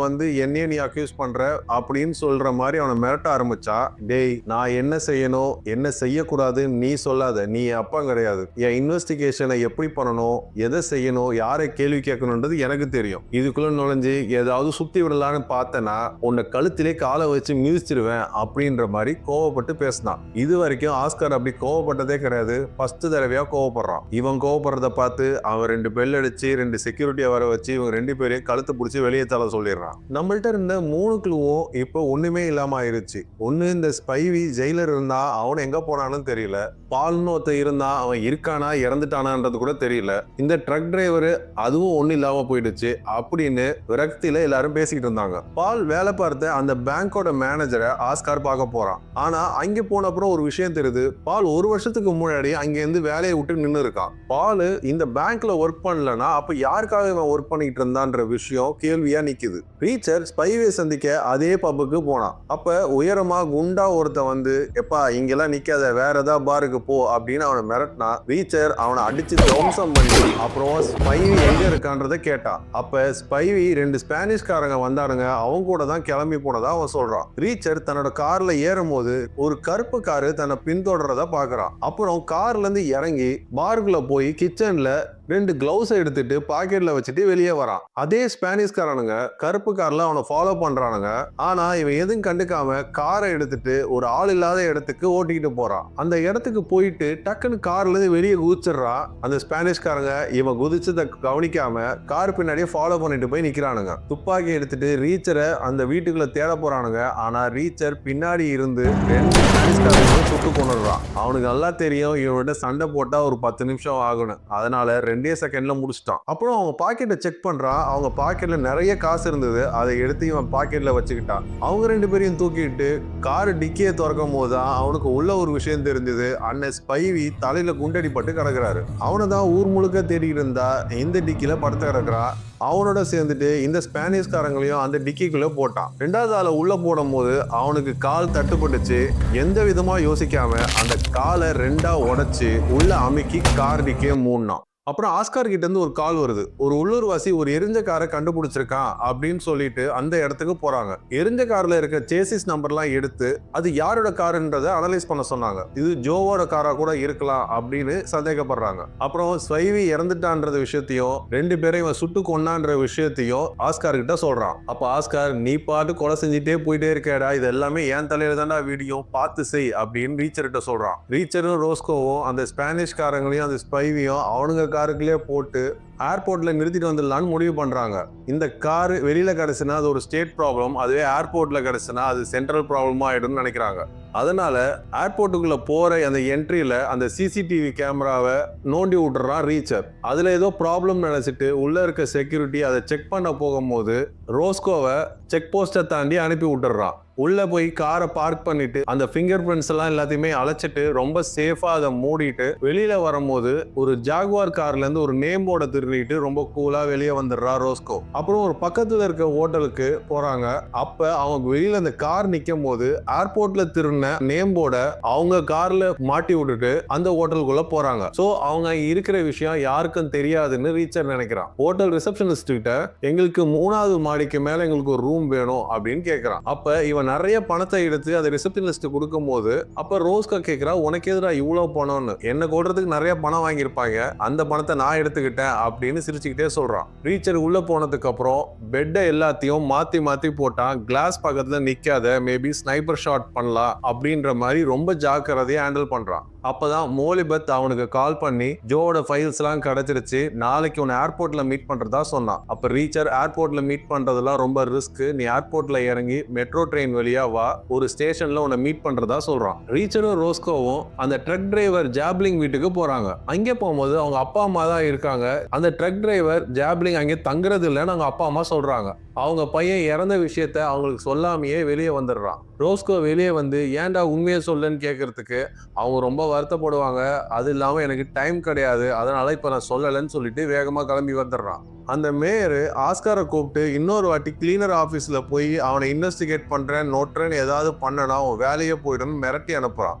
வந்து என்னையே நீ அக்யூஸ் பண்ற அப்படின்னு சொல்ற மாதிரி அவனை மிரட்ட ஆரம்பிச்சா. டேய், நான் என்ன செய்யணும் என்ன செய்யக்கூடாது நீ சொல்லாத, நீ அப்பா கிடையாது, என் இன்வெஸ்டிகேஷனை எப்படி பண்ணணும், எதை செய்யணும், யாரை கேள்வி கேட்கணுன்றது எனக்கு தெரியும், இதுக்குள்ள நுழைஞ்சு ஏதாவது சுத்தி விடலான்னு பார்த்தனா உன்னை கழுத்திலே காலை வச்சு மிதிச்சிருவேன் அப்படின்ற மாதிரி கோவப்பட்டு பேசினான். இது வரைக்கும் ஆஸ்கார் அப்படி கோவப்பட்டதே கிடையாது, ஃபர்ஸ்ட் தடவையா கோவப்படுறான். இவன் கோவப்படுறத பார்த்து அவன் 2 பெல் அடிச்சு 2 செக்யூரிட்டியை வர வச்சு இவங்க 2 பேரையும் கழுத்து பிடிச்சி வெளியே தள்ள சொல்லிடுறான். நம்மள்ட்ட இருந்த 3 க்ளூவும் இப்போ ஒண்ணுமே இல்லாம ஆயிருச்சு. ஒண்ணு, இந்த ஸ்பைவி ஜெயிலர் இருந்தா அவன் எங்க போனான்னு தெரியல, பால்னு ஒருத்த இருந்தா அவன் இருக்கானா இறந்துட்டானான்றது கூட தெரியல, இந்த ட்ரக் டிரைவர் அதுவும் ஒண்ணு இல்லாம போயிடுச்சு அப்படின்னு விரக்தியில எல்லாரும் பேசிக்கிட்டு இருந்தாங்க. பால் வேலை பார்த்த அந்த பேங்கோட மேனேஜரை ஆஸ்கார் பார்க்க போறான். ஆனா அங்க போன அப்புறம் ஒரு விஷயம் தெரியுது, பால் 1 வருஷத்துக்கு முன்னாடி அங்க இருந்து வேலையை விட்டு நின்று இருக்கான். பால் இந்த பேங்க்ல ஒர்க் பண்ணலனா அப்ப யாருக்காக இவன் ஒர்க் பண்ணிட்டு இருந்தான்ற விஷயம் கேள்வியா நிக்குது. ரீச்சர் ஸ்பைவே சந்திக்க அதே பப்புக்கு போனான். அப்ப உயரமா குண்டா ஒருத்த வந்து, எப்பா இங்கெல்லாம் நிக்காத, வேற ஏதாவது பாருக்கு போ அப்படின்னு அவனை மிரட்டினா. ரீச்சர் அவனை அடிச்சு துவம்சம் பண்ணி அப்புறம் ஸ்பைவி எங்க இருக்கான்றத கேட்டான். அப்ப ஸ்பைவி 2 ஸ்பானிஷ்காரங்க வந்தானுங்க, அவங்க கூட தான் கிளம்பி போனதா அவன் சொல்றான். ரீச்சர் தன்னோட கார்ல ஏறும் போது ஒரு கருப்பு காரு தன்னை பின்தொடர்றத பாக்குறான். அப்புறம் கார்ல இருந்து இறங்கி பார்க்குள்ள போய் கிச்சன்ல 2 கிளவுஸ் எடுத்துட்டு பாக்கெட்ல வச்சுட்டு வெளியே வரான். அதே ஸ்பானிஷ்காரனுங்க கருப்பு கார்ல அவனை ஃபாலோ பண்றானுங்க. ஆனா இவன் எதுவும் கண்டுக்காம காரை எடுத்துட்டு ஒரு ஆள் இல்லாத இடத்துக்கு ஓட்டிக்கிட்டு போறான். அந்த இடத்துக்கு போயிட்டு டக்குன்னு கார்ல இருந்து வெளியே குதிச்சிடுறான். அந்த ஸ்பானிஷ்காரங்க இவன் குதிச்சதை கவனிக்காம கார் பின்னாடியே ஃபாலோ பண்ணிட்டு போய் நிக்கிறானுங்க. துப்பாக்கி எடுத்துட்டு ரீச்சரை அந்த வீட்டுக்குள்ள தேட போறானுங்க. ஆனா ரீச்சர் பின்னாடி இருந்து 2 ஸ்பானிஷ்காரங்க சுட்டு கொண்டுறான். அவனுக்கு நல்லா தெரியும் இவனோட சண்டை போட்டா ஒரு 10 நிமிஷம் ஆகணும், அதனால 2 செகண்ட்ல முடிச்சிட்டான். அப்புறம் அவங்க பாக்கெட்டை செக் பண்றான். அவங்க பாக்கெட்ல நிறைய காசு இருந்தது, அதை எடுத்து இவன் பாக்கெட்ல வச்சுக்கிட்டான். அவங்க 2 பேரையும் தூக்கிட்டு கார் டிக்கியை திறக்கும் போதுதான் அவனுக்கு உள்ள ஒரு விஷயம் தெரிஞ்சது. அண்ணன் ஸ்பைவி தலையில குண்டடிப்பட்டு கிடக்குறாரு. அவனை தான் ஊர் முழுக்க தேடிட்டு இருந்தா இந்த டிக்கில படுத்து கிடக்குறான். அவனோட சேர்ந்துட்டு இந்த ஸ்பானிஷ்காரங்களையும் அந்த டிக்கிக்குள்ள போட்டான். 2வது ஆளை உள்ள போடும் போது அவனுக்கு கால் தட்டுப்பட்டுச்சு. எந்த விதமா யோசிக்காம அந்த காலை 2ஆ உடைச்சு உள்ள அமுக்கி கார் டிக்கியை மூடினான். அப்புறம் ஆஸ்கார் கிட்ட இருந்து ஒரு கால் வருது. ஒரு உள்ளூர்வாசி ஒரு எரிஞ்ச காரை கண்டுபிடிச்சிருக்கான் அப்படின்னு சொல்லிட்டு அந்த இடத்துக்கு போறாங்க. எரிஞ்ச கார்ல இருக்க சேசிஸ் நம்பர்லாம் எடுத்து அது யாரோட காருன்றதை அனலைஸ் பண்ண சொன்னாங்க. இது ஜோவோட காரா கூட இருக்கலாம் அப்படின்னு சந்தேகப்படுறாங்க. அப்புறம் ஸ்பைவி இறந்துட்டான்ற விஷயத்தையும் 2 பேரையும் சுட்டு கொன்னான்ற விஷயத்தையும் ஆஸ்கார் கிட்ட சொல்றான். அப்ப ஆஸ்கார், நீ பாட்டு கொலை செஞ்சுட்டே போயிட்டே இருக்கேடா, இது எல்லாமே என் தலையில தான்டா வீடியோ, பார்த்து செய் அப்படின்னு ரீச்சர் கிட்ட சொல்றான். ரீச்சரும் ரோஸ்கோவும் அந்த ஸ்பானிஷ்காரங்களையும் அந்த ஸ்பைவியும் அவனுங்க காருக்குள்ளே போட்டு ஏர்போர்ட்ல நிறுத்திட்டு வந்துடலான்னு முடிவு பண்றாங்க. இந்த கார் வெளியில கிடைச்சுனா அது ஒரு ஸ்டேட் ப்ராப்ளம், அதுவே ஏர்போர்ட்ல கிடைச்சுனா அது சென்ட்ரல் ப்ராப்ளமா ஆயிடும்னு நினைக்கிறாங்க. அதனால ஏர்போர்ட்டுக்குள்ள போற அந்த என்ட்ரியில அந்த சிசிடிவி கேமராவை நோண்டி விட்டுறான் ரீச்சர். அதுல ஏதோ ப்ராப்ளம் நினைச்சிட்டு உள்ள இருக்க செக்யூரிட்டி அதை செக் பண்ண போகும்போது ரோஸ்கோவை செக் போஸ்ட்டை தாண்டி அனுப்பி விட்டுறான். உள்ள போய் காரை பார்க் பண்ணிட்டு அந்த ஃபிங்கர் பிரிண்ட்ஸ் எல்லாம் எல்லாத்தையுமே அழைச்சிட்டு ரொம்ப சேஃபா அதை மூடிட்டு வெளியில வரும்போது ஒரு ஜாகுவார் கார்ல இருந்து ஒரு நேம் போர்டை திருடிட்டு ரொம்ப கூலா வெளியே வந்துடுறா ரோஸ்கோ. அப்புறம் ஒரு பக்கத்துல இருக்க ஹோட்டலுக்கு போறாங்க. அப்ப அவங்க வெளியில அந்த கார் நிக்கும் போது ஏர்போர்ட்ல திருடின நேம் போர்டை அவங்க கார்ல மாட்டி விட்டுட்டு அந்த ஹோட்டலுக்குள்ள போறாங்க. சோ அவங்க இருக்கிற விஷயம் யாருக்கும் தெரியாதுன்னு ரீச்சர் நினைக்கிறான். ஹோட்டல் ரிசப்ஷனிஸ்ட் கிட்ட எங்களுக்கு 3வது மாடிக்கு மேல எங்களுக்கு ஒரு ரூம் வேணும் அப்படின்னு கேட்கறான். அப்ப இவன் இவன் நிறைய பணத்தை எடுத்து அதை ரிசப்ஷனிஸ்ட் கொடுக்கும் போது அப்ப ரோஸ்கா கேக்குறா, உனக்கு எதிரா இவ்வளவு பணம்னு, என்ன கொள்றதுக்கு நிறைய பணம் வாங்கியிருப்பாங்க, அந்த பணத்தை நான் எடுத்துக்கிட்டேன் அப்படின்னு சிரிச்சுக்கிட்டே சொல்றான். ரீச்சர் உள்ள போனதுக்கு அப்புறம் பெட்டை எல்லாத்தையும் மாத்தி மாத்தி போட்டான். கிளாஸ் பக்கத்துல நிக்காத, மேபி ஸ்னைப்பர் ஷாட் பண்ணலாம் அப்படின்ற மாதிரி ரொம்ப ஜாக்கிரதையா ஹேண்டில் பண்றான். அப்பதான் மோலிபத் அவனுக்கு கால் பண்ணி ஜோவோட ஃபைல்ஸ் எல்லாம் கிடைச்சிருச்சு, நாளைக்கு உன்னை ஏர்போர்ட்ல மீட் பண்றதா சொன்னான். அப்ப ரீச்சர் ஏர்போர்ட்ல மீட் பண்றதெல்லாம் ரொம்ப ரிஸ்க், நீ ஏர்போர்ட்ல இறங்கி மெட்ரோ ட்ரெயின் வழியா வா, ஒரு ஸ்டேஷன்ல உன்னை மீட் பண்றதா சொல்றான். ரீச்சரும் ரோஸ்கோவும் அந்த ட்ரக் டிரைவர் ஜாப்லிங் வீட்டுக்கு போறாங்க. அங்கே போகும்போது அவங்க அப்பா அம்மா தான் இருக்காங்க. அந்த ட்ரக் டிரைவர் ஜாப்லிங் அங்கே தங்குறது இல்லைன்னு அவங்க அப்பா அம்மா சொல்றாங்க. அவங்க பையன் இறந்த விஷயத்த அவங்களுக்கு சொல்லாமையே வெளியே வந்துடுறான். ரோஸ்கோ வெளியே வந்து ஏன்டா உண்மையை சொல்லுன்னு கேட்கறதுக்கு அவங்க ரொம்ப வருத்தப்படுவாங்க. அது இல்லாமல் எனக்கு டைம் கிடையாது, அதனால இப்போ நான் சொல்லலைன்னு சொல்லிட்டு வேகமாக கிளம்பி வந்துடுறான். அந்த மேயர் ஆஸ்காரை கூப்பிட்டு இன்னொரு வாட்டி கிளீனர் ஆஃபீஸில் போய் அவனை இன்வெஸ்டிகேட் பண்ணுறேன் நோட்டுறேன்னு ஏதாவது பண்ணனா அவன் வேலையே போயிடுன்னு மிரட்டி அனுப்புகிறான்.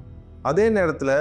அதே நேரத்தில்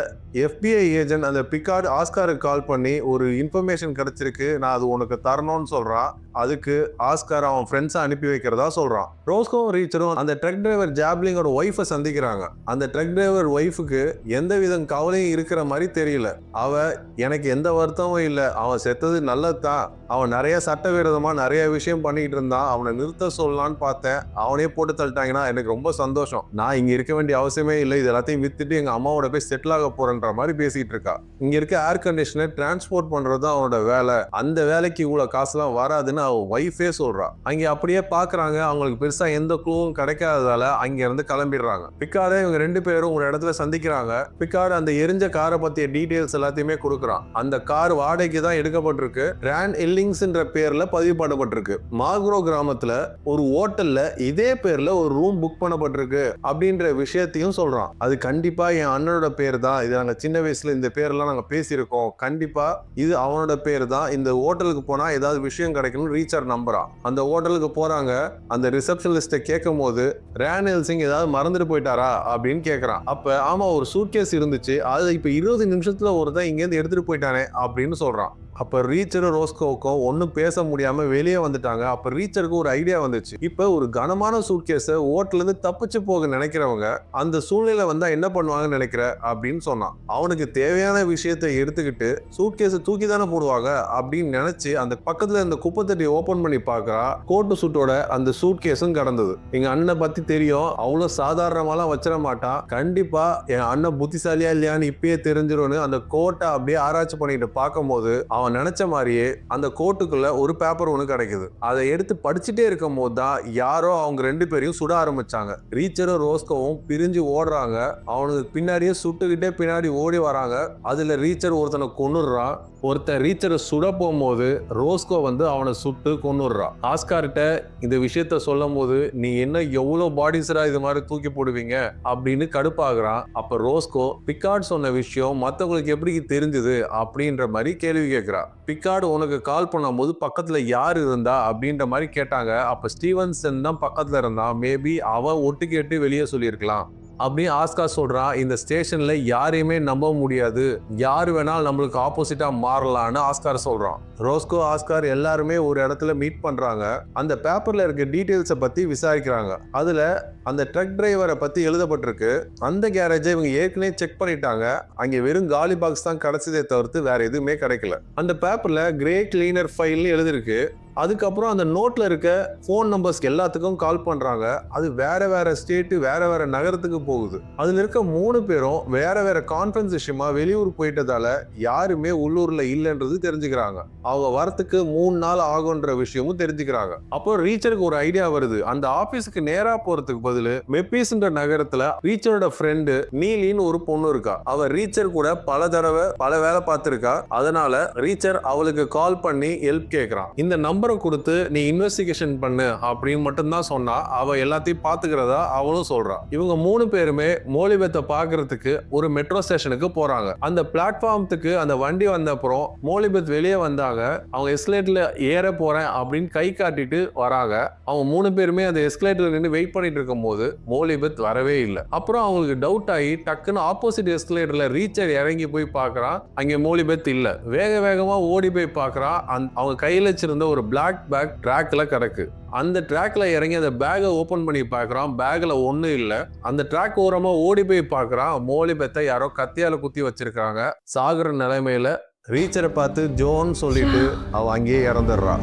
FBI ஏஜென்ட் அந்த பிகார்டு ஆஸ்காருக்கு கால் பண்ணி ஒரு இன்ஃபர்மேஷன் கிடைச்சிருக்கு, நான் அது உனக்கு தரணும்னு சொல்றான். அதுக்கு ஆஸ்கார் அவன் ஃப்ரெண்ட்ஸை அனுப்பி வைக்கிறதா சொல்றான். ரோஸ்கோவும் ரீச்சரும் அந்த ட்ரக் டிரைவர் ஜாப்லிங்கோட ஒய்ஃபை சந்திக்கிறாங்க. அந்த ட்ரக் டிரைவர் ஒய்ஃபுக்கு எந்த விதம் கவலையும் இருக்கிற மாதிரி தெரியல. அவ எனக்கு எந்த வருத்தமும் இல்லை, அவன் செத்தது நல்லதுதான், அவன் நிறைய சட்டவிரோதமா நிறைய விஷயம் பண்ணிட்டு இருந்தான், அவனை நிறுத்த சொல்லலான்னு பார்த்தேன், அவனே போட்டு தள்ளிட்டாங்கன்னா எனக்கு ரொம்ப சந்தோஷம், நான் இங்க இருக்க வேண்டிய அவசியமே இல்லை, இது எல்லாத்தையும் வித்துட்டு எங்க அம்மாவோட போய் செட்டில் ஆக போறேன் மாதிரி பேசிட்டு இருக்கா. இங்க இருக்க ஏர் கண்டிஷனர் டிரான்ஸ்போர்ட் பண்றது அவனோட வேலை, அந்த வேலைக்கு இவ்வளவு காசுலாம் வராதுன்னு அவ ஒய்ஃபே சொல்றா. அங்க அப்படியே பாக்குறாங்க, அவங்களுக்கு பெருசா எந்த க்ளூவும் கிடைக்காததால அங்க இருந்து கிளம்பிடுறாங்க. பிக்கார்டே இவங்க ரெண்டு பேரும் ஒரு இடத்துல சந்திக்கிறாங்க. பிக்கார்டு அந்த எரிஞ்ச காரை பத்திய டீடைல்ஸ் எல்லாத்தையுமே கொடுக்குறான். அந்த கார் வாடகைக்கு தான் எடுக்கப்பட்டிருக்கு, கிராண்ட் எல்லிங்ஸ்ன்ற பேர்ல பதிவு பண்ணப்பட்டிருக்கு. மார்க்ரோ கிராமத்துல ஒரு ஹோட்டல்ல இதே பேர்ல ஒரு ரூம் புக் பண்ணப்பட்டிருக்கு அப்படின்ற விஷயத்தையும் சொல்றான். அது கண்டிப்பா என் அண்ணனோட பேர் தான், இது நாங்க சின்ன வயசுல இந்த பேரெல்லாம் நாங்க பேசியிருக்கோம், கண்டிப்பா இது அவனோட பேர் தான், இந்த ஹோட்டலுக்கு போனா ஏதாவது விஷயம் கிடைக்கணும் ரீச்சர் நம்புறான். அந்த ஹோட்டலுக்கு போறாங்க. அந்த ரிசப்ஷனிஸ்ட கேட்கும் போது ரேன் எல்சிங் ஏதாவது மறந்துட்டு போயிட்டாரா அப்படின்னு கேட்கறான். அப்ப ஆமா ஒரு சூட்கேஸ் இருந்துச்சு, அது இப்ப 20 நிமிஷத்துல ஒருத்தன் இங்க இருந்து எடுத்துட்டு போயிட்டானே அப்படின்னு சொல்றான். அப்ப ரீச்சரும் ரோஸ்கோவுக்கும் ஒன்னும் பேச முடியாம வெளியே வந்துட்டாங்க. அப்ப ரீச்சருக்கு ஒரு ஐடியா வந்துச்சு. இப்ப ஒரு கனமான சூட்கேஸ ஓட்டல இருந்து தப்பிச்சு போக நினைக்கிறவங்க அந்த சூழ்நிலை வந்தா என்ன பண்ணுவாங்கன்னு நினைக்கிற அப்படின்னு சொன்னான். அவனுக்கு தேவையான விஷயத்தை எடுத்துக்கிட்டு சூட்கேஸை தூக்கி தானே போடுவாங்க அப்படின்னு நினைச்சு அந்த பக்கத்துல இந்த குப்பைத்தட்டி ஓபன் பண்ணி பாக்குறா. கோட்டு சூட்டோட அந்த சூட்கேஸும் கடந்தது. எங்க அண்ணனை பத்தி தெரியும், அவ்வளவு சாதாரணமாலாம் வச்சிட மாட்டான், கண்டிப்பா என் அண்ணன் புத்திசாலியா இல்லையான்னு இப்பயே தெரிஞ்சிரும்னு அந்த கோட்டை அப்படியே ஆராய்ச்சி பண்ணிட்டு பார்க்கும் போது அவன் நினைச்ச மாதிரியே அந்த கோட்டுக்குள்ள ஒரு பேப்பர் ஒன்று கிடைக்குது. அதை எடுத்து படிச்சுட்டே இருக்கும் போது தான் யாரோ அவங்க ரெண்டு பேரையும் சுட ஆரம்பிச்சாங்க. ரீச்சரும் ரோஸ்கோவும் பிரிஞ்சு ஓடுறாங்க. அவனுக்கு பின்னாடியே சுட்டுக்கிட்டே பின்னாடி ஓடி வராங்க. அதுல ரீச்சர் ஒருத்தனை கொன்னுடுறான். ஒருத்தன் ரீச்சரை சுட போகும்போது ரோஸ்கோ வந்து அவனை சுட்டு கொன்னுடுறான். ஆஸ்கார்கிட்ட இந்த விஷயத்த சொல்லும் போது நீ என்ன எவ்வளவு பாடிஸரா இது மாதிரி தூக்கி போடுவீங்க அப்படின்னு கடுப்பாகிறான். அப்ப ரோஸ்கோ பிக்கார்ட் சொன்ன விஷயம் மற்றவங்களுக்கு எப்படி தெரிஞ்சது அப்படின்ற மாதிரி கேள்வி கேட்கிறான். பிக்கார்டு உனக்கு கால் பண்ணும்போது பக்கத்துல யார் இருந்தா அப்படின்ற மாதிரி கேட்டாங்க. அப்ப ஸ்டீவன்சன் தான் பக்கத்துல இருந்தான், மேபி அவன் ஒட்டு கேட்டு வெளியே சொல்லியிருக்கலாம் அப்படின்னு ஆஸ்கார் சொல்றான். இந்த ஸ்டேஷன்ல யாரையுமே நம்ப முடியாது, யாரு வேணாலும் நம்மளுக்கு ஆப்போசிட்டா மாறலான்னு ஆஸ்கார் சொல்றான். ரோஸ்கோ ஆஸ்கார் எல்லாருமே ஒரு இடத்துல மீட் பண்றாங்க. அந்த பேப்பர்ல இருக்க டீடைல்ஸை பத்தி விசாரிக்கிறாங்க. அதுல அந்த ட்ரக் டிரைவரை பத்தி எழுதப்பட்டிருக்கு. அந்த கேரேஜை இவங்க ஏற்கனவே செக் பண்ணிட்டாங்க, அங்க வெறும் காலி பாக்ஸ் தான் கிடைச்சதே தவிர்த்து வேற எதுவுமே கிடைக்கல. அந்த பேப்பர்ல கிரே கிளீனர் ஃபைல்னு எழுதிருக்கு. அதுக்கப்புறம் அந்த நோட்ல இருக்க ஃபோன் நம்பர்ஸ்க்கு எல்லாத்துக்கும் கால் பண்றாங்க. அது வேற வேற ஸ்டேட்டு வேற வேற நகரத்துக்கு போகுது. அதுல இருக்க 3 பேரும் வேற வேற கான்ஃபரன்ஸ் விஷயமா வெளியூர் போயிட்டதால யாருமே உள்ளூர்ல இல்லைன்றது தெரிஞ்சுக்கிறாங்க. அவங்க வரத்துக்கு 3 நாள் ஆகுன்ற விஷயமும் தெரிஞ்சுக்கிறாங்க. அப்போ ரீச்சருக்கு ஒரு ஐடியா வருது. அந்த ஆபீஸுக்கு நேரா போறதுக்கு பதிலு மெப்பீஸ்ன்ற நகரத்துல ரீச்சரோட ஃப்ரெண்டு நீலின்னு ஒரு பொண்ணு இருக்கா. அவ ரீச்சர் கூட பல தடவை பல வேலை பார்த்திருக்கா. அதனால ரீச்சர் அவளுக்கு கால் பண்ணி ஹெல்ப் கேட்கறான். இந்த நம்பரை கொடுத்து நீ இன்வெஸ்டிகேஷன் பண்ணு அப்படின்னு மட்டும் தான் சொன்னா, அவ எல்லாத்தையும் பாத்துக்கிறதா அவளும் சொல்றா. இவங்க 3 பேருமே மோலிபத்தை பாக்குறதுக்கு ஒரு மெட்ரோ ஸ்டேஷனுக்கு போறாங்க. அந்த பிளாட்ஃபார்முக்கு அந்த வண்டி வந்த அப்புறம் மோலிபத் வெளியே வந்தாங்க. அவங்க எஸ்கலேட்டர்ல ஏற போறேன் அப்படின்னு கை காட்டிட்டு வராங்க. அவங்க 3 பேருமே அந்த எஸ்கலேட்டர்ல நின்று வெயிட் பண்ணிட்டு இருக்கும் போது மோலிபத் வரவே இல்லை. அப்புறம் அவங்களுக்கு டவுட் ஆகி டக்குன்னு ஆப்போசிட் எஸ்கலேட்டர்ல ரீச்சர் இறங்கி போய் பாக்குறான். அங்க மோலிபத் இல்ல. வேக வேகமா ஓடி போய் பாக்குறான். அவங்க கையில வச்சிருந்த ஒரு பிளாக் பேக் ட்ராக்ல கிடக்கு. அந்த ட்ராக்ல இறங்கி அந்த பேக்கை ஓபன் பண்ணி பார்க்கறான். பேக்ல ஒண்ணும் இல்ல. அந்த ட்ராக் ஓரமா ஓடி போய் பார்க்கறான். மோலி பெத்த யாரோ கத்தியால குத்தி வச்சிருக்காங்க. சாகுற நிலைமையில ரீச்சரை பார்த்து ஜோன்னு சொல்லிட்டு அவ அங்கேயே இறந்துடுறா.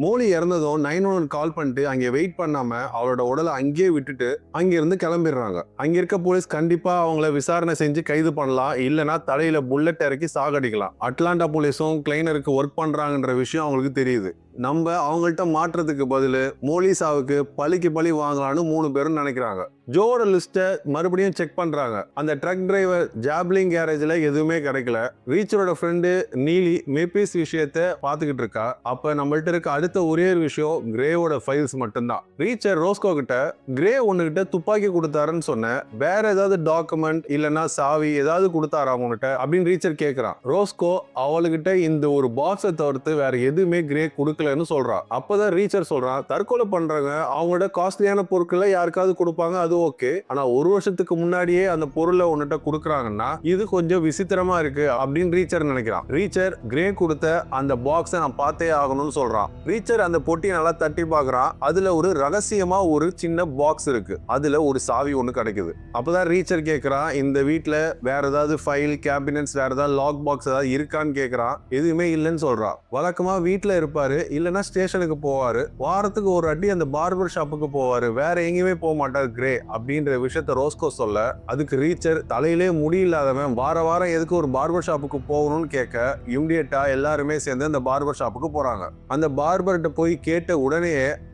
மோலி இறந்ததும் 911 கால் பண்ணிட்டு அங்கே வெயிட் பண்ணாம அவளோட உடலை அங்கேயே விட்டுட்டு அங்கிருந்து கிளம்பிடுறாங்க. அங்க இருக்க போலீஸ் கண்டிப்பா அவங்கள விசாரணை செஞ்சு கைது பண்ணலாம், இல்லைன்னா தலையில புல்லட் இறக்கி சாகடிக்கலாம். அட்லாண்டா போலீஸும் கிளைனருக்கு ஒர்க் பண்றாங்கன்ற விஷயம் அவங்களுக்கு தெரியுது. நம்ம அவங்கள்ட்ட மாற்றத்துக்கு பதில் மோலி சாவுக்கு பழிக்கு பழி வாங்கலான்னு 3 பேரும் நினைக்கிறாங்க. ஜோட லிஸ்ட்டை மறுபடியும் செக் பண்றாங்க. அந்த ட்ரக் டிரைவர் ஜாப்லிங் கேரேஜ்ல எதுவுமே கிடைக்கல. ரீச்சரோட ஃப்ரெண்டு நீலி மேபீஸ் விஷயத்தை பார்த்துக்கிட்டு இருக்கா. அப்ப நம்மள்ட்ட இருக்க அடுத்த ஒரே விஷயம் கிரேவோட ஃபைல்ஸ் மட்டும்தான். ரீச்சர் ரோஸ்கோ கிட்ட கிரே ஒண்ணுகிட்ட துப்பாக்கி கொடுத்தாருன்னு சொன்ன, வேற ஏதாவது டாக்குமெண்ட் இல்லைன்னா சாவி ஏதாவது கொடுத்தாரா அவங்ககிட்ட அப்படின்னு ரீச்சர் கேட்கிறான். ரோஸ்கோ அவளுகிட்ட இந்த ஒரு பாக்ஸை தவிர்த்து வேற எதுவுமே கிரே கொடுக்கலன்னு சொல்றா. அப்பதான் ரீச்சர் சொல்றான், தற்கொலை பண்றாங்க அவங்களோட காஸ்ட்லியான பொருட்களை யாருக்காவது கொடுப்பாங்க, அது ஓகே. ஆனா 1 வருஷத்துக்கு முன்னாடியே அந்த பொருளை உன்னிட்ட கொடுக்குறாங்கன்னா இது கொஞ்சம் விசித்திரமா இருக்கு அப்படின்னு ரீச்சர் நினைக்கிறான். ரீச்சர் கிரே கொடுத்த அந்த பாக்ஸை நான் பார்த்தே ஆகணும்னு சொல்றான். ரீச்சர் அந்த பொட்டியை நல்லா தட்டி பார்க்கறான். அதுல ஒரு ரகசியமா ஒரு சின்ன பாக்ஸ் இருக்கு. அதுல ஒரு சாவி ஒண்ணு கிடைக்குது. அப்பதான் ரீச்சர் கேட்கறான், இந்த வீட்டுல வேற ஏதாவது ஃபைல் கேபினட்ஸ் வேற ஏதாவது லாக் பாக்ஸ் ஏதாவது இருக்கான்னு கேட்கறான். எதுவுமே இல்லைன்னு சொல்றான். வழக்கமா வீட்டுல இருப்பாரு, இல்லைன்னா ஸ்டேஷனுக்கு போவாரு. வாரத்துக்கு ஒரு அடி அந்த பார்பர் ஷாப்புக்கு போவாரு, வேற எங்கேயுமே போக மாட்டார் கிரே அப்படின்ற விஷயத்த ரோஸ்கோ சொல்ல, அதுக்கு ரீச்சர் தலையிலே முடி இல்லாதவன் வாரம் எதுக்கு ஒரு பார்பர் ஷாப்புக்கு போகணும்னு கேட்க இமிடியேட்டா எல்லாருமே சேர்ந்து அந்த பார்பர் ஷாப்புக்கு போறாங்க. அந்த பார்பர்கிட்ட போய் கேட்ட உடனே,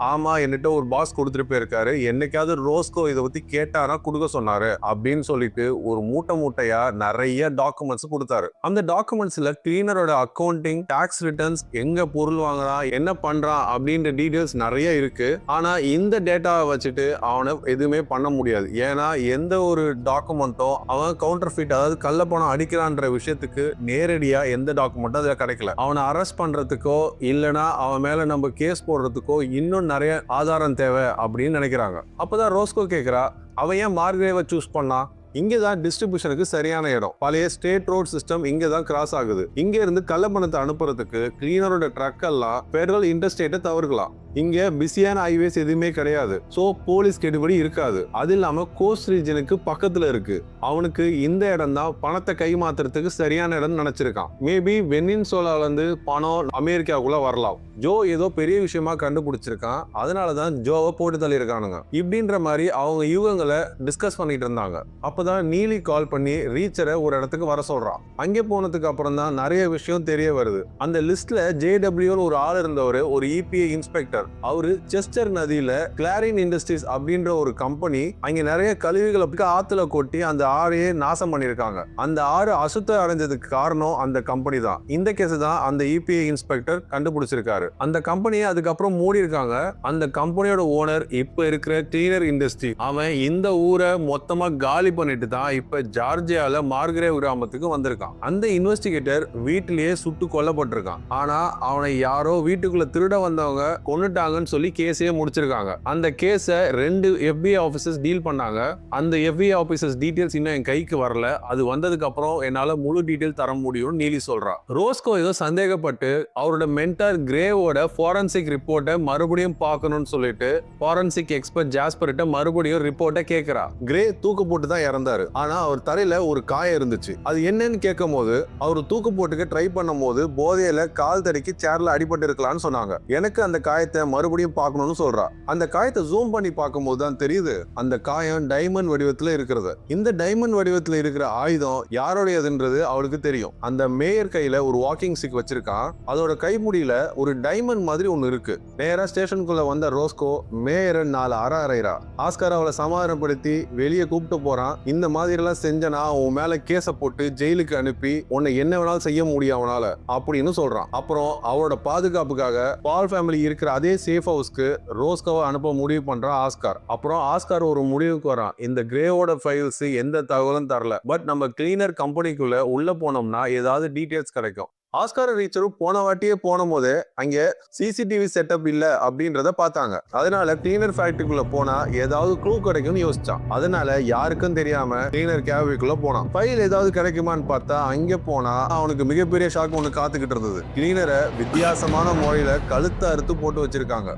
ஆமா என்கிட்ட ஒரு பாஸ் கொடுத்துட்டு போயிருக்காரு, என்னைக்காவது ரோஸ்கோ இதை பத்தி கேட்டாரா கொடுக்க சொன்னாரு அப்படின்னு சொல்லிட்டு ஒரு மூட்டையா நிறைய டாக்குமெண்ட்ஸ் கொடுத்தாரு. அந்த டாக்குமெண்ட்ஸ்ல கிளீனரோட அக்கௌண்டிங், டாக்ஸ் ரிட்டர்ன்ஸ், எங்க பொருள் வாங்குறான், என்ன பண்றான் அப்படின்ற டீடைல்ஸ் நிறைய இருக்கு. ஆனா இந்த டேட்டாவை வச்சுட்டு அவனை எதுவுமே பண்ண முடியாது. ஏன்னா எந்த ஒரு டாக்குமெண்ட்டும் அவன் கவுண்டர் ஃபிட், அதாவது கள்ள பணம் அடிக்கிறான்ற விஷயத்துக்கு நேரடியா எந்த டாக்குமெண்ட்டும் அதுல கிடைக்கல. அவனை அரெஸ்ட் பண்றதுக்கோ இல்லைன்னா அவன் மேல நம்ம கேஸ் போடுறதுக்கோ இன்னும் நிறைய ஆதாரம் தேவை அப்படின்னு நினைக்கிறாங்க. அப்பதான் ரோஸ்கோ கேட்கிறா, அவன் ஏன் மார்க்ரேவை சூஸ் பண்ணா? இங்கதான் டிஸ்ட்ரிபியூஷனுக்கு சரியான இடம். பழைய ஸ்டேட் ரோட் சிஸ்டம் இங்கதான் கிராஸ் ஆகுது. இங்க இருந்து கள்ளப்பணத்தை அனுப்புறதுக்கு கிளீனரோட ட்ரக் எல்லாம் பெடரல் இன்டர்ஸ்டேட்டை தவிர்க்கலாம். இங்க பிஸியான ஹைவேஸ் எதுவுமே கிடையாது. சோ போலீஸ் கெடுபடி இருக்காது. அது இல்லாம கோஸ்ட் ரீஜனுக்கு பக்கத்துல இருக்கு. அவனுக்கு இந்த இடம் தான் பணத்தை கைமாத்துறதுக்கு சரியான இடம் நினைச்சிருக்கான். மேபி வெனின்சோலால இருந்து பணம் அமெரிக்காவுக்குள்ள வரலாம். ஜோ ஏதோ பெரிய விஷயமா கண்டுபிடிச்சிருக்கான், அதனாலதான் ஜோவை போட்டு தள்ளி இருக்கானுங்க இப்படின்ற மாதிரி அவங்க யூகங்களை டிஸ்கஸ் பண்ணிட்டு இருந்தாங்க. அப்பதான் நீலி கால் பண்ணி ரீச்சரை ஒரு இடத்துக்கு வர சொல்றான். அங்கே போனதுக்கு அப்புறம் தான் நிறைய விஷயம் தெரிய வருது. அந்த லிஸ்ட்ல JWன்னு ஒரு ஆள் இருந்தவர், ஒரு EPA இன்ஸ்பெக்டர். அவரு செஸ்டர் நதியில கிளாரின் இண்டஸ்ட்ரீஸ் அப்படின்ற ஒரு கம்பெனி அங்க நிறைய கழிவுகளை ஆத்துல கொட்டி அந்த ஆறையே நாசம் பண்ணிருக்காங்க. அந்த ஆறு அசுத்தம் அடைஞ்சதுக்கு காரணம் அந்த கம்பெனி தான். இந்த கேஸ் தான் அந்த EPA இன்ஸ்பெக்டர் கண்டுபிடிச்சிருக்காரு. அந்த கம்பெனியை அதுக்கப்புறம் மூடி இருக்காங்க. அந்த கம்பெனியோட ஓனர் இப்ப இருக்கிற கிளீனர் இண்டஸ்ட்ரி, அவன் இந்த ஊரை மொத்தமா காலி பண்ணிட்டு தான் இப்ப ஜார்ஜியால மார்க்ரேவ் கிராமத்துக்கு வந்திருக்கான். அந்த இன்வெஸ்டிகேட்டர் வீட்டிலேயே சுட்டு கொல்லப்பட்டிருக்கான். ஆனா அவனை யாரோ வீட்டுக்குள்ள திருட வந்தவங்க கொன்னுட்டாங்கன்னு சொல்லி கேஸையே முடிச்சிருக்காங்க. அந்த கேஸை 2 FBI ஆபீசர்ஸ் டீல் பண்ணாங்க. அந்த FBI ஆபீசர்ஸ் டீடைல்ஸ் இன்னும் என் கைக்கு வரல. அது வந்ததுக்கு அப்புறம் என்னால முழு டீடைல் தர முடியும்னு நீலி சொல்றா. ரோஸ்கோ ஏதோ சந்தேகப்பட்டு அவரோட மென்டார் கிரேவோட ஃபாரன்சிக் ரிப்போர்ட்டை மறுபடியும் பார்க்கணும்னு சொல்லிட்டு ஃபாரன்சிக் எக்ஸ்பர்ட் ஜாஸ்பர்ட்ட மறுபடியும் ரிப்போர்ட்டை கேட்கிறா. கிரே தூக்கு போட்டு தான் இறந்தாரு. ஆனா அவர் தலையில ஒரு காயம் இருந்துச்சு. அது என்னன்னு கேட்கும் போது அவர் தூக்கு போட்டுக்க ட்ரை பண்ணும் போது போதையில கால் தடிக்கு சேர்ல அடிபட்டு இருக்கலாம்னு சொன்னாங்க. எனக்கு அந்த காயத்தை மறுபடியும் பார்க்கணும்னு சொல்றா. அந்த காயத்தை ஜூம் பண்ணி பார்க்கும் போது தான் தெரியுது அந்த காயம் டைமண்ட் வடிவத்துல இருக்கிறது. இந்த டைமண்ட் வடிவத்துல இருக்கிற ஆயுதம் யாரோடையதுன்றது அவளுக்கு தெரியும். அந்த மேயர் கையில ஒரு வாக்கிங் ஸ்டிக் வச்சிருக்கான். அதோட கைமுடியில ஒரு டைமண்ட் மாதிரி ஒன்னு இருக்கு. நேரா ஸ்டேஷனுக்குள்ள வந்த ரோஸ்கோ மேயரை 4 அறையிறா. ஆஸ்கார் அவளை சமாதானப்படுத்தி வெளியே கூப்பிட்டு போறான். இந்த மாதிரி எல்லாம் செஞ்சனா உன் மேல கேஸ போட்டு ஜெயிலுக்கு அனுப்பி உன்னை என்ன வேணாலும் செய்ய முடியும் அவனால அப்படின்னு சொல்றான். அப்புறம் அவரோட பாதுகாப்புக்காக பால் ஃபேமிலி இருக்கிற அதே சேஃப் ஹவுஸ்க்கு ரோஸ்கோவை அனுப்ப முடிவு பண்றான் ஆஸ்கார். அப்புறம் ஆஸ்கார் ஒரு முடிவுக்கு வரான். இந்த கிரேவோட ஃபைல்ஸ் எந்த தகவலும் தரல, பட் நம்ம கிளீனர் கம்பெனிக்குள்ள உள்ள போனோம்னா ஏதாவது டீடைல்ஸ் கிடைக்கும். ஆஸ்கார் ரீச்சரும் போன வாட்டியே போன போது அங்க சிசிடிவி செட்டப் இல்ல அப்படின்றத பார்த்தாங்க. அதனால கிளீனர் ஃபேக்டரிக்குள்ள போனா ஏதாவது க்ளூ கிடைக்கும்னு யோசிச்சான். அதனால யாருக்கும் தெரியாம கிளீனர் கேபிக்குள்ள போனான். ஃபைல் ஏதாவது கிடைக்குமான்னு பார்த்தா அங்க போனா அவனுக்கு மிகப்பெரிய ஷாக் ஒண்ணு காத்துக்கிட்டு இருந்தது. கிளீனரை வித்தியாசமான முறையில கழுத்தை அறுத்து போட்டு வச்சிருக்காங்க.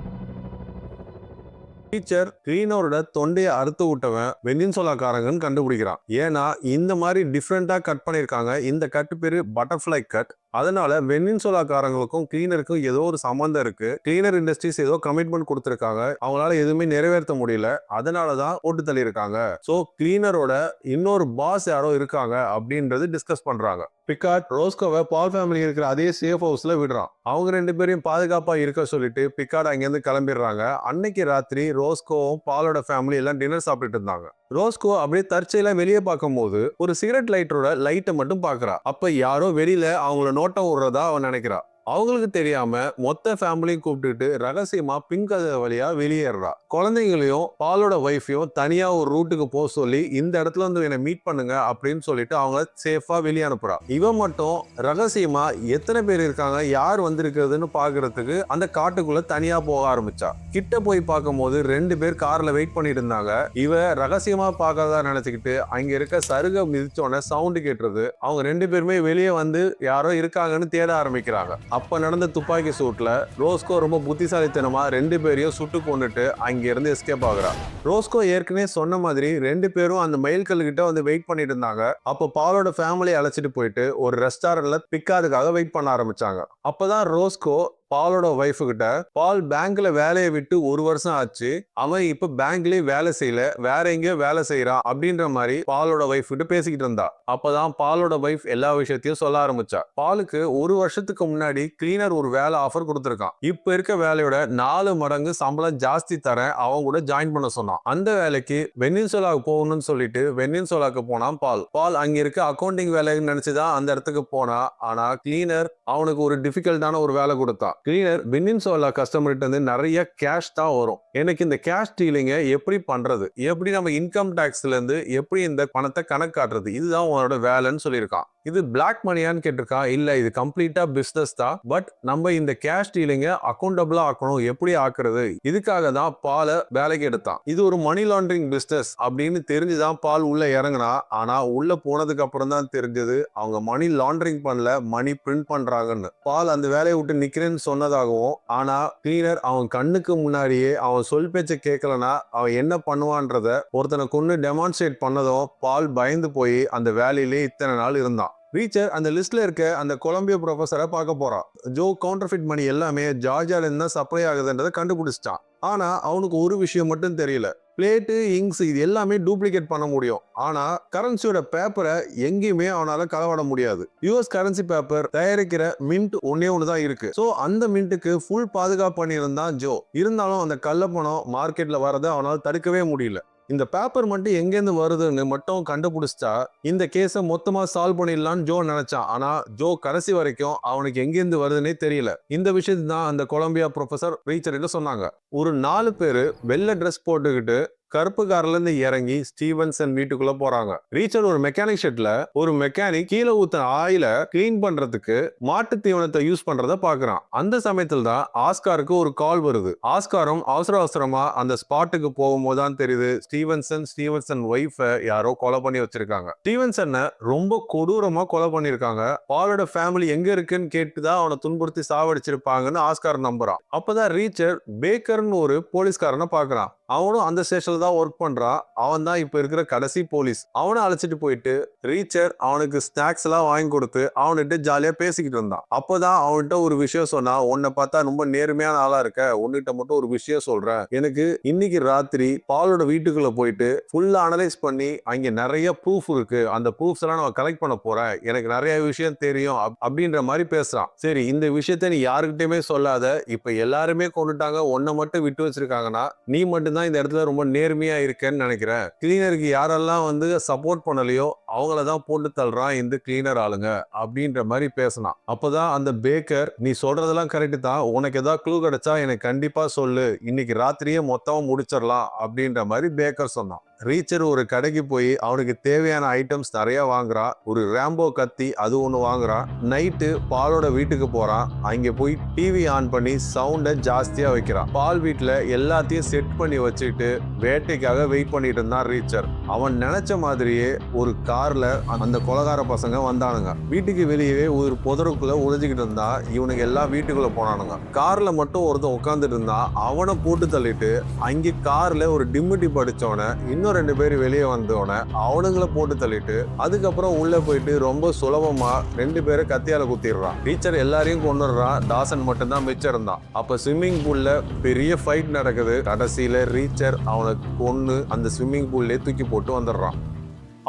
டீச்சர் கிளீனரோட தொண்டையை அறுத்து விட்டவன் வெனின்சுலாக்காரங்கன்னு கண்டுபிடிக்கிறான். ஏன்னா இந்த மாதிரி டிஃப்ரெண்டா கட் பண்ணிருக்காங்க. இந்த கட் பேரு பட்டர்ஃபிளை கட். அதனால வெனின்சுலாக்காரங்களுக்கும் கிளீனருக்கும் ஏதோ ஒரு சம்பந்தம் இருக்கு. கிளீனர் இண்டஸ்ட்ரீஸ் ஏதோ கமிட்மெண்ட் கொடுத்திருக்காங்க, அவங்களால எதுவுமே நிறைவேற்ற முடியல, அதனாலதான் போட்டு தள்ளி இருக்காங்க. சோ கிளீனரோட இன்னொரு பாஸ் யாரோ இருக்காங்க அப்படின்றது டிஸ்கஸ் பண்றாங்க. பிக்கார்ட் ரோஸ்கோவை பால் ஃபேமிலி இருக்கிற அதே சேஃப் ஹவுஸ்ல விடுறான். அவங்க 2 பேரையும் பாதுகாப்பா இருக்க சொல்லிட்டு பிக்கார்ட் அங்கிருந்து கிளம்பிடுறாங்க. அன்னைக்கு ராத்திரி ரோஸ்கோவும் பாலோட ஃபேமிலி எல்லாம் டின்னர் சாப்பிட்டுட்டு இருந்தாங்க. ரோஸ்கோ அப்படியே தற்செயலா வெளியே பார்க்கும் போது ஒரு சிகரெட் லைட்டரோட லைட்டை மட்டும் பாக்குறா. அப்ப யாரோ வெளியில அவங்கள நோட்டம் விடுறதா அவன் நினைக்கிறா. அவங்களுக்கு தெரியாம மொத்த ஃபேமிலியும் கூப்பிட்டுட்டு ரகசியமா பிங்க் கதவு வழியா வெளியேறா. குழந்தைங்களையும் பாலோட ஒய்ஃபையும் தனியா ஒரு ரூட்டுக்கு போக சொல்லி இந்த இடத்துல வந்து என்னை மீட் பண்ணுங்க அப்படின்னு சொல்லிட்டு அவங்க சேஃபா வெளியே அனுப்புறா. இவன் மட்டும் ரகசியமா எத்தனை பேர் இருக்காங்க, யார் வந்திருக்கிறதுன்னு பாக்குறதுக்கு அந்த காட்டுக்குள்ள தனியா போக ஆரம்பிச்சா. கிட்ட போய் பார்க்கும் போது 2 பேர் கார்ல வெயிட் பண்ணிட்டு இருந்தாங்க. இவ ரகசியமா பார்க்கறதா நினைச்சுக்கிட்டு அங்க இருக்க சருக மிதிச்சோட சவுண்டு கேட்டுறது. அவங்க 2 பேருமே வெளியே வந்து யாரோ இருக்காங்கன்னு தேட ஆரம்பிக்கிறாங்க. அப்ப நடந்த துப்பாக்கி சூட்ல ரோஸ்கோ ரொம்ப புத்திசாலித்தனமா 2 பேரையும் சுட்டு கொண்டுட்டு அங்க இருந்து எஸ்கேப் ஆகுறா. ரோஸ்கோ ஏற்கனவே சொன்ன மாதிரி 2 பேரும் அந்த மயில்கல் கிட்ட வந்து வெயிட் பண்ணிட்டு இருந்தாங்க. அப்ப பாலோட ஃபேமிலியை அழைச்சிட்டு போயிட்டு ஒரு ரெஸ்டாரண்ட்ல பிக்காதுக்காக வெயிட் பண்ண ஆரம்பிச்சாங்க. அப்பதான் ரோஸ்கோ பாலோட ஒய்ஃபு கிட்ட, பால் பேங்க்ல வேலையை விட்டு 1 வருஷம் ஆச்சு, அவன் இப்ப பேங்க்லயே வேலை செய்யல, வேற எங்கேயோ வேலை செய்யறான் அப்படின்ற மாதிரி பாலோட ஒய்ஃப் கிட்ட பேசிக்கிட்டு இருந்தா. அப்பதான் பாலோட ஒய்ஃப் எல்லா விஷயத்தையும் சொல்ல ஆரம்பிச்சா. பாலுக்கு 1 வருஷத்துக்கு முன்னாடி கிளீனர் ஒரு வேலை ஆஃபர் கொடுத்திருக்கான். இப்ப இருக்க வேலையோட 4 மடங்கு சம்பளம் ஜாஸ்தி தரேன், அவன் கூட ஜாயின் பண்ண சொன்னான். அந்த வேலைக்கு வெனின்சுலாவுக்கு போகணும்னு சொல்லிட்டு வெனின்சுலாவுக்கு போனான் பால். பால் அங்க இருக்க அக்கௌண்டிங் வேலைன்னு நினைச்சுதான் அந்த இடத்துக்கு போனா. ஆனா கிளீனர் அவனுக்கு ஒரு டிஃபிகல்ட்டான ஒரு வேலை கொடுத்தான். கிளீனர் வெனின்சுலா கஸ்டமர்கிட்ட இருந்து நிறைய கேஷ் தான் வரும், எனக்கு இந்த கேஷ் டீலிங்க எப்படி பண்றது, எப்படி நம்ம இன்கம் டாக்ஸ்ல இருந்து எப்படி இந்த பணத்தை கணக்கு காட்டுறது, இதுதான் உன்னோட வேலைன்னு சொல்லியிருக்கான். இது பிளாக் மணியான்னு கேட்டிருக்கான். இல்ல, இது கம்ப்ளீட்டா பிசினஸ் தான், பட் நம்ம இந்த கேஷ் டீலிங்க அக்கௌண்டபிளா ஆக்கணும், எப்படி ஆக்குறது, இதுக்காக தான் பாலை வேலைக்கு எடுத்தான். இது ஒரு மணி லாண்டரிங் பிசினஸ் அப்படின்னு தெரிஞ்சுதான் பால் உள்ள இறங்கினா. ஆனா உள்ள போனதுக்கு அப்புறம் தான் தெரிஞ்சது அவங்க மணி லாண்டரிங் பண்ணல, மணி பிரிண்ட் பண்றாங்கன்னு. பால் அந்த வேலையை விட்டு நிக்கிறேன்னு சொன்னதாகவும், ஆனா கிளீனர் அவன் கண்ணுக்கு முன்னாடியே அவன் சொல் பேச்ச கேட்கலனா அவன் என்ன பண்ணுவான்றத ஒருத்தனை கொண்டு டெமான்ஸ்ட்ரேட் பண்ணதும் பால் பயந்து போய் அந்த வேலையிலே இத்தனை நாள் இருந்தான். ரீச்சர் அந்த லிஸ்ட்ல இருக்க அந்த கொலம்பியா ப்ரொஃபஸரை பார்க்க போறான். ஜோ கவுண்டர்ஃபிட் மணி எல்லாமே ஜார்ஜியால இருந்து தான் சப்ளை ஆகுதுன்றதை கண்டுபிடிச்சிட்டான். ஆனா அவனுக்கு ஒரு விஷயம் மட்டும் தெரியல, பிளேட்டு, இங்க்ஸ் இது எல்லாமே டூப்ளிகேட் பண்ண முடியும், ஆனா கரன்சியோட பேப்பரை எங்கேயுமே அவனால களவாட முடியாது. யூஎஸ் கரன்சி பேப்பர் தயாரிக்கிற மின்ட் ஒண்ணு தான் இருக்கு. சோ அந்த மின்ட்டுக்கு ஃபுல் பாதுகாப்பு பண்ணியிருந்தான் ஜோ. இருந்தாலும் அந்த கள்ளப்பணம் மார்க்கெட்ல வரதை அவனால தடுக்கவே முடியல. இந்த பேப்பர் மட்டும் எங்கேருந்து வருதுன்னு மட்டும் கண்டுபிடிச்சா இந்த கேஸை மொத்தமா சால்வ் பண்ணிடலான்னு ஜோ நினைச்சான். ஆனா ஜோ கடைசி வரைக்கும் அவனுக்கு எங்கேருந்து வருதுன்னே தெரியல. இந்த விஷயத்தை தான் அந்த கொலம்பியா ப்ரொஃபசர் ரீச்சர் சொன்னாங்க. ஒரு 4 பேரு வெள்ளை ட்ரெஸ் போட்டுக்கிட்டு கருப்பு கார்ல இருந்து இறங்கி ஸ்டீவன்சன் வீட்டுக்குள்ள போறாங்க. ரீச்சர் ஒரு மெக்கானிக் ஷெட்ல ஒரு மெக்கானிக் கீழே ஊத்த ஆயில கிளீன் பண்றதுக்கு மாட்டு தீவனத்தை யூஸ் பண்றத பாக்குறான். அந்த சமயத்துல தான் ஆஸ்காருக்கு ஒரு கால் வருது. ஆஸ்காரும் அவசரமா அந்த ஸ்பாட்டுக்கு போகும்போது தான் தெரியுது ஸ்டீவன்சன் ஒய்ஃப யாரோ கொலை பண்ணி வச்சிருக்காங்க. ஸ்டீவன்சனை ரொம்ப கொடூரமா கொலை பண்ணிருக்காங்க. பாலோட ஃபேமிலி எங்க இருக்குன்னு கேட்டுதான் அவனை துன்புறுத்தி சாவடிச்சிருப்பாங்கன்னு ஆஸ்கார் நம்புறான். அப்பதான் ரீச்சர் பேக்கர்னு ஒரு போலீஸ்காரனை பாக்குறான். அவனும் அந்த ஸ்டேஷன்ல தான் ஒர்க் பண்றான். அவன் தான் இப்ப இருக்கிற கடைசி போலீஸ். அவனை அழைச்சிட்டு போயிட்டு ரீச்சர் அவனுக்கு ஸ்நாக்ஸ் எல்லாம் வாங்கி கொடுத்து அவன்கிட்ட ஜாலியா பேசிக்கிட்டு இருந்தான். அப்பதான் அவன்கிட்ட ஒரு விஷயம் சொன்னா, உன்னை பார்த்தா ரொம்ப நேர்மையான ஆளா இருக்க, உன்கிட்ட மட்டும் ஒரு விஷயம் சொல்றேன், எனக்கு இன்னைக்கு ராத்திரி பாலோட வீட்டுக்குள்ள போயிட்டு ஃபுல்லா அனலைஸ் பண்ணி அங்க நிறைய ப்ரூஃப் இருக்கு, அந்த ப்ரூஃப்ஸ் எல்லாம் நான் கலெக்ட் பண்ண போறேன், எனக்கு நிறைய விஷயம் தெரியும் அப்படின்ற மாதிரி பேசுறான். சரி, இந்த விஷயத்த நீ யாருக்கிட்டயுமே சொல்லாத, இப்ப எல்லாருமே கொண்டுட்டாங்க, உன்னை மட்டும் விட்டு வச்சிருக்காங்கன்னா நீ மட்டும் இந்த இடத்துல ரொம்ப நேர்மையா இருக்கேன்னு நினைக்கிறேன். கிளீனருக்கு யாரெல்லாம் வந்து சப்போர்ட் பண்ணலையோ அவங்களதான் போட்டு தள்ளுறான் இந்த கிளீனர் ஆளுங்க அப்படின்ற மாதிரி பேசினான். அப்பதான் அந்த பேக்கர், நீ சொல்றதெல்லாம் கரெக்ட் தான், உனக்கு ஏதாவது க்ளூ கிடைச்சா எனக்கு கண்டிப்பா சொல்லு, இன்னைக்கு ராத்திரியே மொத்தமா முடிச்சிடலாம் அப்படின்ற மாதிரி பேக்கர் சொன்னான். ரீச்சர் ஒரு கடைக்கு போய் அவனுக்கு தேவையான ஐட்டம்ஸ் நிறைய வாங்குறான். ஒரு ரேம்போ கத்தி அது ஒன்று வாங்குறான். நைட்டு பாலோட வீட்டுக்கு போறான். அங்க போய் டிவி ஆன் பண்ணி சவுண்டை ஜாஸ்தியா வைக்கிறான். பால் வீட்டுல எல்லாத்தையும் செட் பண்ணி வச்சுட்டு வேட்டைக்காக வெயிட் பண்ணிட்டு இருந்தான் ரீச்சர். அவன் நினைச்ச மாதிரியே ஒரு கார்ல அந்த கொலகார பசங்க வந்தானுங்க. வீட்டுக்கு வெளியே ஒரு புதருக்குள்ள ஒளிஞ்சுக்கிட்டு இருந்தா இவனுக்கு எல்லாம் வீட்டுக்குள்ள போனானுங்க. கார்ல மட்டும் ஒருத்தன் உட்காந்துட்டு இருந்தா அவனை போட்டு தள்ளிட்டு அங்கே கார்ல ஒரு டிம்மிட்டி படிச்சவன இன்னும் 2 பேர் வெளியே வந்தவன அவனுங்களை போட்டு தள்ளிட்டு அதுக்கப்புறம் உள்ள போயிட்டு ரொம்ப சுலபமா 2 பேரை கத்தியால குத்திடுறான். டீச்சர் எல்லாரையும் கொண்டுடுறான். தாசன் மட்டும்தான் மிச்சம் இருந்தான். அப்ப ஸ்விம்மிங் பூல்ல பெரிய ஃபைட் நடக்குது. கடைசியில ரீச்சர் அவனை கொன்னு அந்த ஸ்விம்மிங் பூல்லே தூக்கி போட்டு வந்துடுறான்.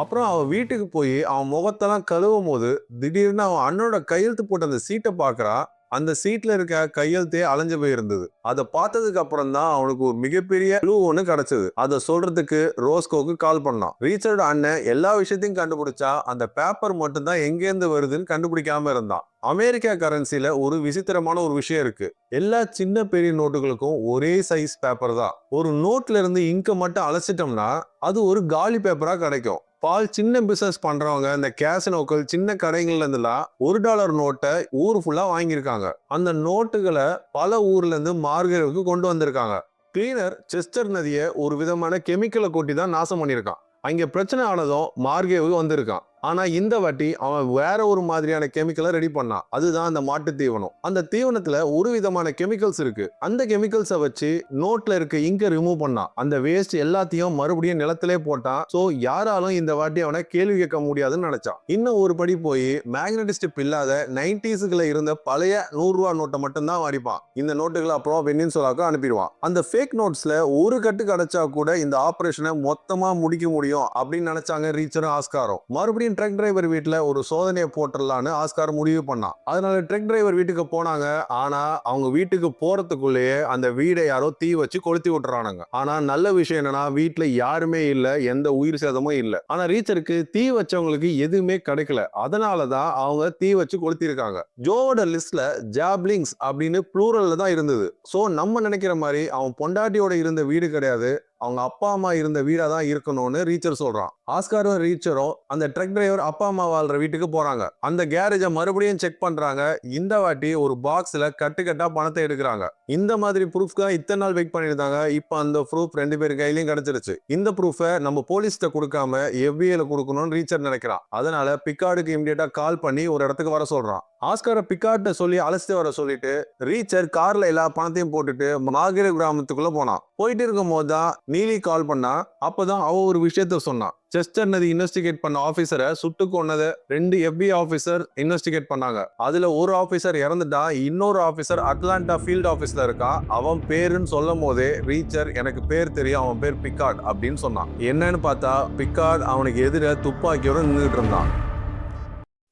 அப்புறம் அவன் வீட்டுக்கு போய் அவன் முகத்தெல்லாம் கழுவும் போது திடீர்னு அவன் அண்ணனோட கையெழுத்து போட்டு அந்த சீட்டை பாக்குறான். அந்த சீட்ல இருக்க கையெழுத்தே அலைஞ்சு போயிருந்தது. அதை பார்த்ததுக்கு அப்புறம் தான் அவனுக்கு ஒரு மிகப்பெரிய க்ளூ ஒன்று கிடைச்சது. அதை சொல்றதுக்கு ரோஸ்கோக்கு கால் பண்ணான். ரீச்சர்ட் அண்ணன் எல்லா விஷயத்தையும் கண்டுபிடிச்சா அந்த பேப்பர் மட்டும் தான் எங்கேருந்து வருதுன்னு கண்டுபிடிக்காம இருந்தான். அமெரிக்கா கரன்சில ஒரு விசித்திரமான ஒரு விஷயம் இருக்கு. எல்லா சின்ன பெரிய நோட்டுகளுக்கும் ஒரே சைஸ் பேப்பர் தான். ஒரு நோட்ல இருந்து இங்க மட்டும் அழைச்சிட்டோம்னா அது ஒரு காலி பேப்பரா கிடைக்கும். பால் சின்ன பிசினஸ் பண்றவங்க இந்த கேசினோக்கள் சின்ன கடைகள்ல இருந்துலாம் $1 நோட்டை ஊர் ஃபுல்லா வாங்கியிருக்காங்க. அந்த நோட்டுகளை பல ஊர்ல இருந்து மார்கெட்டுக்கு கொண்டு வந்திருக்காங்க. கிளீனர் செஸ்டர் நதியை ஒரு விதமான கெமிக்கலை கொட்டி தான் நாசம் பண்ணியிருக்கான். அங்க பிரச்சனை ஆனதும் மார்கேவுக்கு வந்திருக்கான். ஆனா இந்த வாட்டி அவன் வேற ஒரு மாதிரியான கெமிக்கலை ரெடி பண்ணான். அதுதான் அந்த மாட்டு தீவனம். அந்த தீவனத்துல ஒரு விதமான கெமிக்கல்ஸ் இருக்கு. அந்த கெமிக்கல்ஸை வச்சு நோட்ல இருக்க இங்க ரிமூவ் பண்ணான். அந்த வேஸ்ட் எல்லாத்தையும் மறுபடியும் நிலத்திலே போட்டான். சோ யாராலும் இந்த வாட்டி அவனை கேள்வி கேட்க முடியாதுன்னு நினைச்சான். இன்னும் ஒரு படி போய் மேக்னெட்டிக் ஸ்ட்ரிப் இல்லாத 90s இருந்த பழைய $100 நோட்டை மட்டும் தான் வாரிப்பான். இந்த நோட்டுகளை அப்புறம் வெனின்சுலாவுக்கு அனுப்பிடுவான். அந்த ஃபேக் நோட்ஸ்ல ஒரு கட்டு கிடைச்சா கூட இந்த ஆபரேஷனை மொத்தமா முடிக்க முடியும் அப்படின்னு நினைச்சாங்க ரீச்சரும் ஆஸ்காரும். மறுபடியும் ட்ரக் டிரைவர் வீட்டுல ஒரு சோதனையை போட்டுடலான்னு ஆஸ்கார் முடிவு பண்ணான். அதனால ட்ரக் டிரைவர் வீட்டுக்கு போனாங்க. ஆனா அவங்க வீட்டுக்கு போறதுக்குள்ளேயே அந்த வீடை யாரோ தீ வச்சு கொளுத்தி விட்டுறானுங்க. ஆனா நல்ல விஷயம் என்னன்னா வீட்டுல யாருமே இல்ல, எந்த உயிர் சேதமும் இல்ல. ஆனா ரீச்சருக்கு தீ வச்சவங்களுக்கு எதுவுமே கிடைக்கல. அதனாலதான் அவங்க தீ வச்சு கொளுத்தி இருக்காங்க. ஜோவோட லிஸ்ட்ல ஜாப்லிங்ஸ் அப்படின்னு ப்ளூரல்ல தான் இருந்தது. சோ நம்ம நினைக்கிற மாதிரி அவன் பொண்டாட்டியோட இருந்த வீடு கிடையாது, அவங்க அப்பா அம்மா இருந்த வீடா தான் இருக்கணும்னு ரீச்சர் சொல்றான். ஆஸ்காரும் ரீச்சரும் அந்த ட்ரக் டிரைவர் அப்பா அம்மா வாழ்ற வீட்டுக்கு போறாங்க. அந்த கேரேஜை மறுபடியும் செக் பண்றாங்க. இந்த வாட்டி ஒரு பாக்ஸ்ல கட்டுக்கட்டா பணத்தை எடுக்கிறாங்க. இந்த மாதிரி ப்ரூஃப் தான் இத்தனை நாள் வெயிட் பண்ணியிருந்தாங்க. இப்போ அந்த ப்ரூஃப் 2 பேர் கையிலையும் கிடைச்சிருச்சு. இந்த ப்ரூஃபை நம்ம போலீஸ்கிட்ட கொடுக்காம FBI கொடுக்கணும்னு ரீச்சர் நினைக்கிறான். அதனால பிக்கார்டுக்கு இமிடியேட்டா கால் பண்ணி ஒரு இடத்துக்கு வர சொல்றான். ஆஸ்காரை பிக்கார்ட்ட சொல்லி அழைச்சிட்டு வர சொல்லிட்டு ரீச்சர் கார்ல எல்லா பணத்தையும் போட்டுட்டு மார்கெட் கிராமத்துக்குள்ள போனான். போயிட்டு இருக்கும் போதுதான் நீலி கால் பண்ணா. அப்பதான் அவ ஒரு விஷயத்த சொன்னான். செஸ்டர் நதி இன்வெஸ்டிகேட் பண்ண ஆபீசரை சுட்டு கொன்னதை 2 FBI ஆபீசர் இன்வெஸ்டிகேட் பண்ணாங்க. அதுல ஒரு ஆபீசர் இறந்துட்டா, இன்னொரு ஆபீசர் அட்லாண்டா ஃபீல்ட் ஆபீஸ்ல இருக்கான். அவன் பேருன்னு சொல்லும் போதே ரீச்சர் எனக்கு பேர் தெரியும், அவன் பேர் பிக்கார்ட் அப்படின்னு சொன்னான். என்னன்னு பார்த்தா பிக்கார்ட் அவனுக்கு எதிர துப்பாக்கியோட நின்றுட்டு இருந்தான்.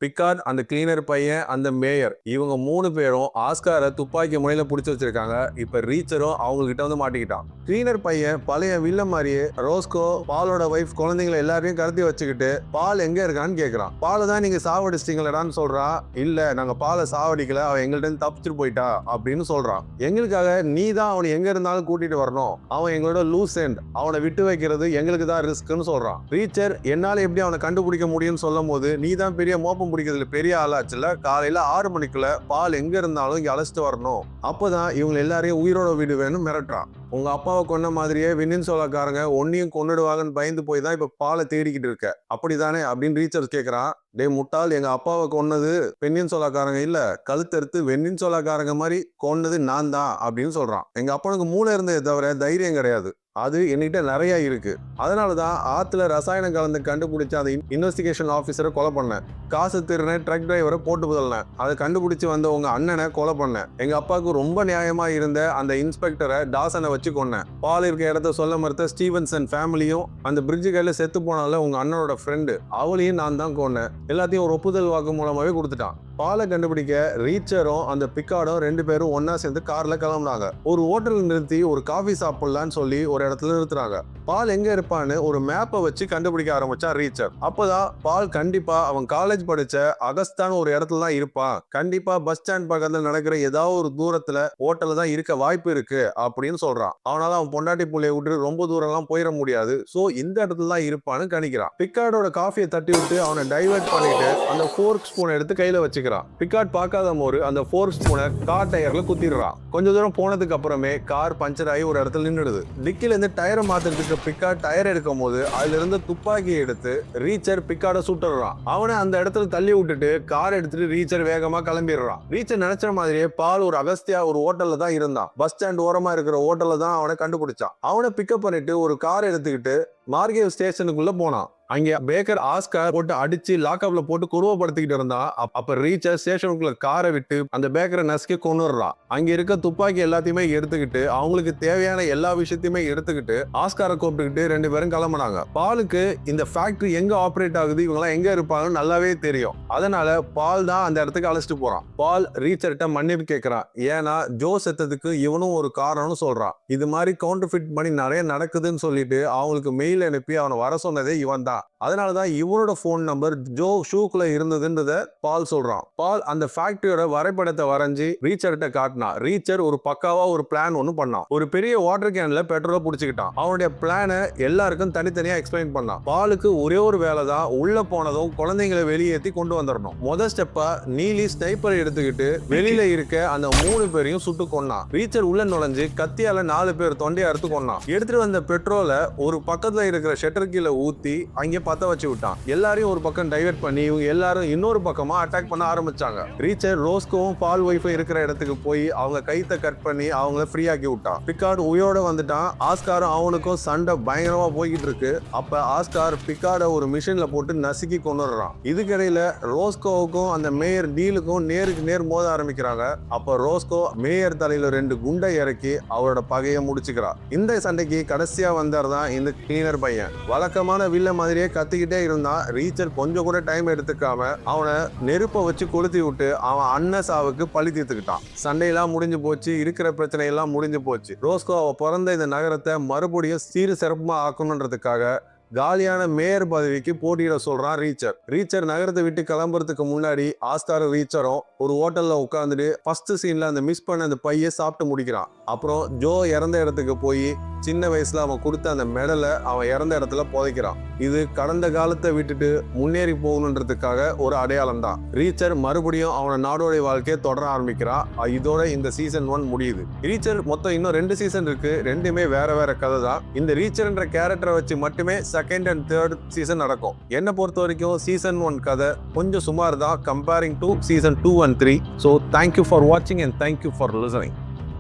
பிக்கார்ட், அந்த கிளீனர் பையன், அந்த மேயர், இவங்க 3 பேரும் ஆஸ்காரை துப்பாக்கி முனையில பிடிச்சி வச்சிருக்காங்க. இப்ப ரீச்சரும் அவங்க கிட்ட வந்து மாட்டிக்கிட்டான். கிளீனர் பையன் பழைய வில்ல மாதிரியே ரோஸ்கோ, பாலோட வைஃப், குழந்தைங்களை எல்லாரையும் கடத்தி வச்சுக்கிட்டு பால் எங்க இருக்கான்னு கேக்குறான். பாலை தான் நீங்க சாவடிச்சிட்டீங்களடான்னு சொல்றான். இல்ல, நாங்க பாலை சாவடிக்கல, அவன் எங்கள்கிட்ட தப்பிச்சுட்டு போயிட்டா அப்படின்னு சொல்றான். எங்களுக்காக நீ தான் அவனை எங்க இருந்தாலும் கூட்டிட்டு வரணும், அவன் எங்களோட லூஸ் எண்ட், அவனை விட்டு வைக்கிறது எங்களுக்கு தான் ரிஸ்க்னு சொல்றான். ரீச்சர் என்னால எப்படி அவனை கண்டுபிடிக்க முடியும்னு சொல்லும் போது நீ தான் பெரிய மோப்பம் பிடிக்கிறதுல பெரிய ஆளாச்சுல, காலையில 6 மணிக்குள்ள பால் எங்க இருந்தாலும் இங்க அழைச்சிட்டு வரணும், அப்பதான் இவங்க எல்லாரையும் உயிரோட விடுவேன்னு மிரட்டுறான். உங்க அப்பாவை கொன்ன மாதிரியே வெனின்சுலாக்காரங்க ஒன்னையும் கொன்னுடுவாங்கன்னு பயந்து போய் தான் இப்ப பாலை தேடிக்கிட்டு இருக்க, அப்படிதானே அப்படின்னு ரீச்சர் கேக்குறான். டே முட்டாள், எங்க அப்பாவை கொன்னது வெனின்சுலாக்காரங்க இல்ல, கழுத்தறுத்து வெனின்சுலாக்காரங்க மாதிரி கொன்னது நான் தான் அப்படின்னு சொல்றான். எங்க அப்பனுக்கு மூளை இருந்ததை தவிர தைரியம் கிடையாது, அது என்கிட்ட நிறைய இருக்கு. அதனாலதான் ஆத்துல ரசாயனம் கலந்து கண்டுபிடிச்ச அந்த இன்வெஸ்டிகேஷன் ஆபீசரை கொலை பண்ணேன். காசு திருன ட்ரக் டிரைவரை போட்டு புதல்னேன். அதை கண்டுபிடிச்சு வந்த உங்க அண்ணனை கொலை பண்ணேன். எங்க அப்பாவுக்கு ரொம்ப நியாயமா இருந்த அந்த இன்ஸ்பெக்டரை டாசனை வச்சு கொன்னேன். பால் இருக்க இடத்த சொல்ல மறுத்த ஸ்டீவன்சன் ஃபேமிலியும், அந்த பிரிட்ஜு கையில செத்து போனால உங்க அண்ணனோட ஃப்ரெண்டு, அவளையும் நான் தான் கொன்னேன். எல்லாத்தையும் ஒரு ஒப்புதல் வாக்கு மூலமாவே கொடுத்துட்டான். பாலை கண்டுபிடிக்க ரீச்சரும் அந்த பிக்கார்டும் 2 பேரும் ஒன்னா சேர்ந்து கார்ல கிளம்புனாங்க. ஒரு ஹோட்டல் நிறுத்தி ஒரு காஃபி சாப்பிடலான்னு சொல்லி ஒரு இடத்துல நிறுத்துறாங்க. பால் எங்க இருப்பான்னு ஒரு மேப்பை வச்சு கண்டுபிடிக்க ஆரம்பிச்சா ரீச்சர். அப்பதான் பால் கண்டிப்பா அவன் காலேஜ் படிச்ச அகஸ்தான் ஒரு இடத்துல தான் இருப்பான், கண்டிப்பா பஸ் ஸ்டாண்ட் பக்கத்துல நடக்கிற ஏதாவது ஒரு தூரத்துல ஹோட்டல்ல தான் இருக்க வாய்ப்பு இருக்கு அப்படின்னு சொல்றான். அவனால அவன் பொண்டாட்டி புள்ளைய விட்டு ரொம்ப தூரம் எல்லாம் போயிட முடியாது, சோ இந்த இடத்துல தான் இருப்பான்னு கணிக்கிறான். பிக்கார்டோட காஃபியை தட்டி விட்டு அவனை டைவர்ட் பண்ணிட்டு அந்த ஃபோர்க் ஸ்பூனை எடுத்து கையில வச்சுக்கிறான். பிக்கார்ட் பார்க்காத போது அந்த ஃபோர்க் ஸ்பூனை கார் டயர்ல குத்திடுறான். கொஞ்ச தூரம் போனதுக்கு அப்புறமே கார் பஞ்சர் ஆகி ஒரு இடத்துல நின்னுடுது. டிக்கில இருந்து டயரை மாத்துறதுக்கு பிக்கார்ட் டயர் எடுக்கும் போது அதுல இருந்து துப்பாக்கி எடுத்து ரீச்சர் பிக்கார்ட சுட்டுறான். அவனை அந்த இடத்துல தள்ளி விட்டுட்டு கார் எடுத்துட்டு ரீச்சர் வேகமா கிளம்பிடுறான். ரீச்சர் நினைச்ச மாதிரியே பால் ஒரு அகஸ்தியா ஒரு ஹோட்டல்ல தான் இருந்தான். பஸ் ஸ்டாண்ட் ஓரமா இருக்கிற ஹோட்டல்ல தான் அவனை கண்டுபிடிச்சான். அவனை பிக்கப் பண்ணிட்டு ஒரு கார் எடுத்துக்கிட்டு மார்கேவ் ஸ்டேஷனுக்குள்ள போனான். அங்க பேக்கர் ஆஸ்கார் போட்டு அடிச்சு லாக்அப்ல போட்டு குருவப்படுத்திக்கிட்டு இருந்தான். அப்ப ரீச்சர் ஸ்டேஷனுக்குள்ள காரை விட்டு அந்த பேக்கரை நசுக்கி கொன்னுறான். அங்க இருக்க துப்பாக்கி எல்லாத்தையுமே எடுத்துக்கிட்டு அவங்களுக்கு தேவையான எல்லா விஷயத்தையுமே எடுத்துக்கிட்டு ஆஸ்காரை கூப்பிட்டுக்கிட்டு 2 பேரும் கிளம்புனாங்க. பாலுக்கு இந்த ஃபேக்டரி எங்க ஆப்ரேட் ஆகுது, இவங்கெல்லாம் எங்க இருப்பாங்கன்னு நல்லாவே தெரியும். அதனால பால் தான் அந்த இடத்துக்கு அழைச்சிட்டு போறான். பால் ரீச்சர்கிட்ட மன்னிப்பு கேட்கிறான். ஏன்னா ஜோ செத்ததுக்கு இவனும் ஒரு காரணம்னு சொல்றான். இது மாதிரி கவுண்டர் ஃபிட் பண்ணி நிறைய நடக்குதுன்னு சொல்லிட்டு அவங்களுக்கு மெயில் அனுப்பி அவனை வர சொன்னதே இவன் தான். அதனாலதான் இவனோட போன் நம்பர் ஜோ ஷூக்குள்ள இருந்ததுன்றத பால் சொல்றான். பால் அந்த ஃபேக்டரியோட வரைபடத்தை வரைஞ்சி ரீச்சர்கிட்ட காட்டினான். ரீச்சர் ஒரு பக்காவா ஒரு பிளான் ஒன்னு பண்ணான். ஒரு பெரிய வாட்டர் கேன்ல பெட்ரோலை புடிச்சுக்கிட்டான். அவனுடைய பிளானை எல்லாருக்கும் தனித்தனியா எக்ஸ்பிளைன் பண்ணான். பாலுக்கு ஒரே ஒரு வேலை தான், உள்ள போனதும் குழந்தைங்களை வெளியேற்றி கொண்டு வந்துடணும். முதல் ஸ்டெப்பா நீலி ஸ்னைப்பரை எடுத்துக்கிட்டு வெளியில இருக்க அந்த 3 பேரையும் சுட்டு கொன்னான். ரீச்சர் உள்ள நுழைஞ்சு கத்தியால 4 பேர் தொண்டையை அறுத்து கொன்னான். எடுத்துட்டு வந்த பெட்ரோலை ஒரு பக்கத்துல இருக்கிற ஷட்டர் கீழே ஊத்தி அங்கே பத்த வச்சு விட்டான். எல்லாரையும் ஒரு பக்கம் டைவர்ட் பண்ணி இவங்க எல்லாரும் இன்னொரு பக்கமா அட்டாக் பண்ண ஆரம்பிச்சாங்க. ரீச்சர் ரோஸ்கோவும் பால் ஒய்ஃபும் இருக்கிற இடத்துக்கு போய் அவங்க கைத்தை கட் பண்ணி அவங்கள ஃப்ரீ ஆக்கி விட்டான். பிக்கார்ட் உயிரோட வந்துட்டான். ஆஸ்காரும் அவனுக்கும் சண்டை பயங்கரமா போய்கிட்டு இருக்கு. அப்ப ஆஸ்கார் பிக்கார்ட ஒரு மிஷின்ல போட்டு நசுக்கி கொண்டுறான். இதுக்கிடையில ரோஸ்கோவுக்கும் அந்த மேயர் டீலுக்கும் நேருக்கு நேர் மோத ஆரம்பிக்கிறாங்க. அப்ப ரோஸ்கோ மேயர் தலையில 2 குண்டை இறக்கி அவரோட பகையை முடிச்சுக்கிறான். இந்த சண்டைக்கு கடைசியா வந்தார் தான் இந்த கிளீனர் பையன். வழக்கமான வில்ல மாதிரியே கத்திக்கிட்டே இருந்தான். ரீச்சர் கொஞ்சம் கூட டைம் எடுத்துக்காம அவனை நெருப்பை வச்சு கொளுத்தி விட்டு அவன் அண்ணன் சாவுக்கு பழி தீர்த்துக்கிட்டான். சண்டையெல்லாம் முடிஞ்சு போச்சு, இருக்கிற பிரச்சனை எல்லாம் முடிஞ்சு போச்சு. ரோஸ்கோ அவ பிறந்த இந்த நகரத்தை மறுபடியும் சீரு சிறப்புமா ஆக்கணுன்றதுக்காக காலியான மேயர் பதவிக்கு போட்டியிட சொல்றான் ரீச்சர். ரீச்சர் நகரத்தை விட்டு கிளம்புறதுக்கு முன்னாடி ஆஸ்கார் ரீச்சரும் ஒரு ஹோட்டல்ல உட்காந்துட்டு ஃபர்ஸ்ட் சீன்ல அந்த மிஸ் பண்ண அந்த பைய சாப்பிட்டு முடிக்கிறான். அப்புறம் ஜோ இறந்த இடத்துக்கு போய் சின்ன வயசுல அவன் கொடுத்த அந்த மெடலை அவன் இறந்த இடத்துல புதைக்கிறான். இது கடந்த காலத்தை விட்டுட்டு முன்னேறி போகணுன்றதுக்காக ஒரு அடையாளம் தான். ரீச்சர் மறுபடியும் அவன நாடோடைய வாழ்க்கையை தொடர ஆரம்பிக்கிறான். இதோட இந்த சீசன் 1 முடியுது. ரீச்சர் மொத்தம் இன்னும் 2 சீசன் இருக்கு. 2மே வேற வேற கதை தான். இந்த ரீச்சர்ன்ற கேரக்டரை வச்சு மட்டுமே 2nd and 3rd சீசன் நடக்கும். என்னை பொறுத்த வரைக்கும் சீசன் 1 கதை கொஞ்சம் சுமார் தான் comparing to season 2 and 3. So thank you for watching and thank you for listening.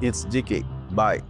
It's GK. Bye.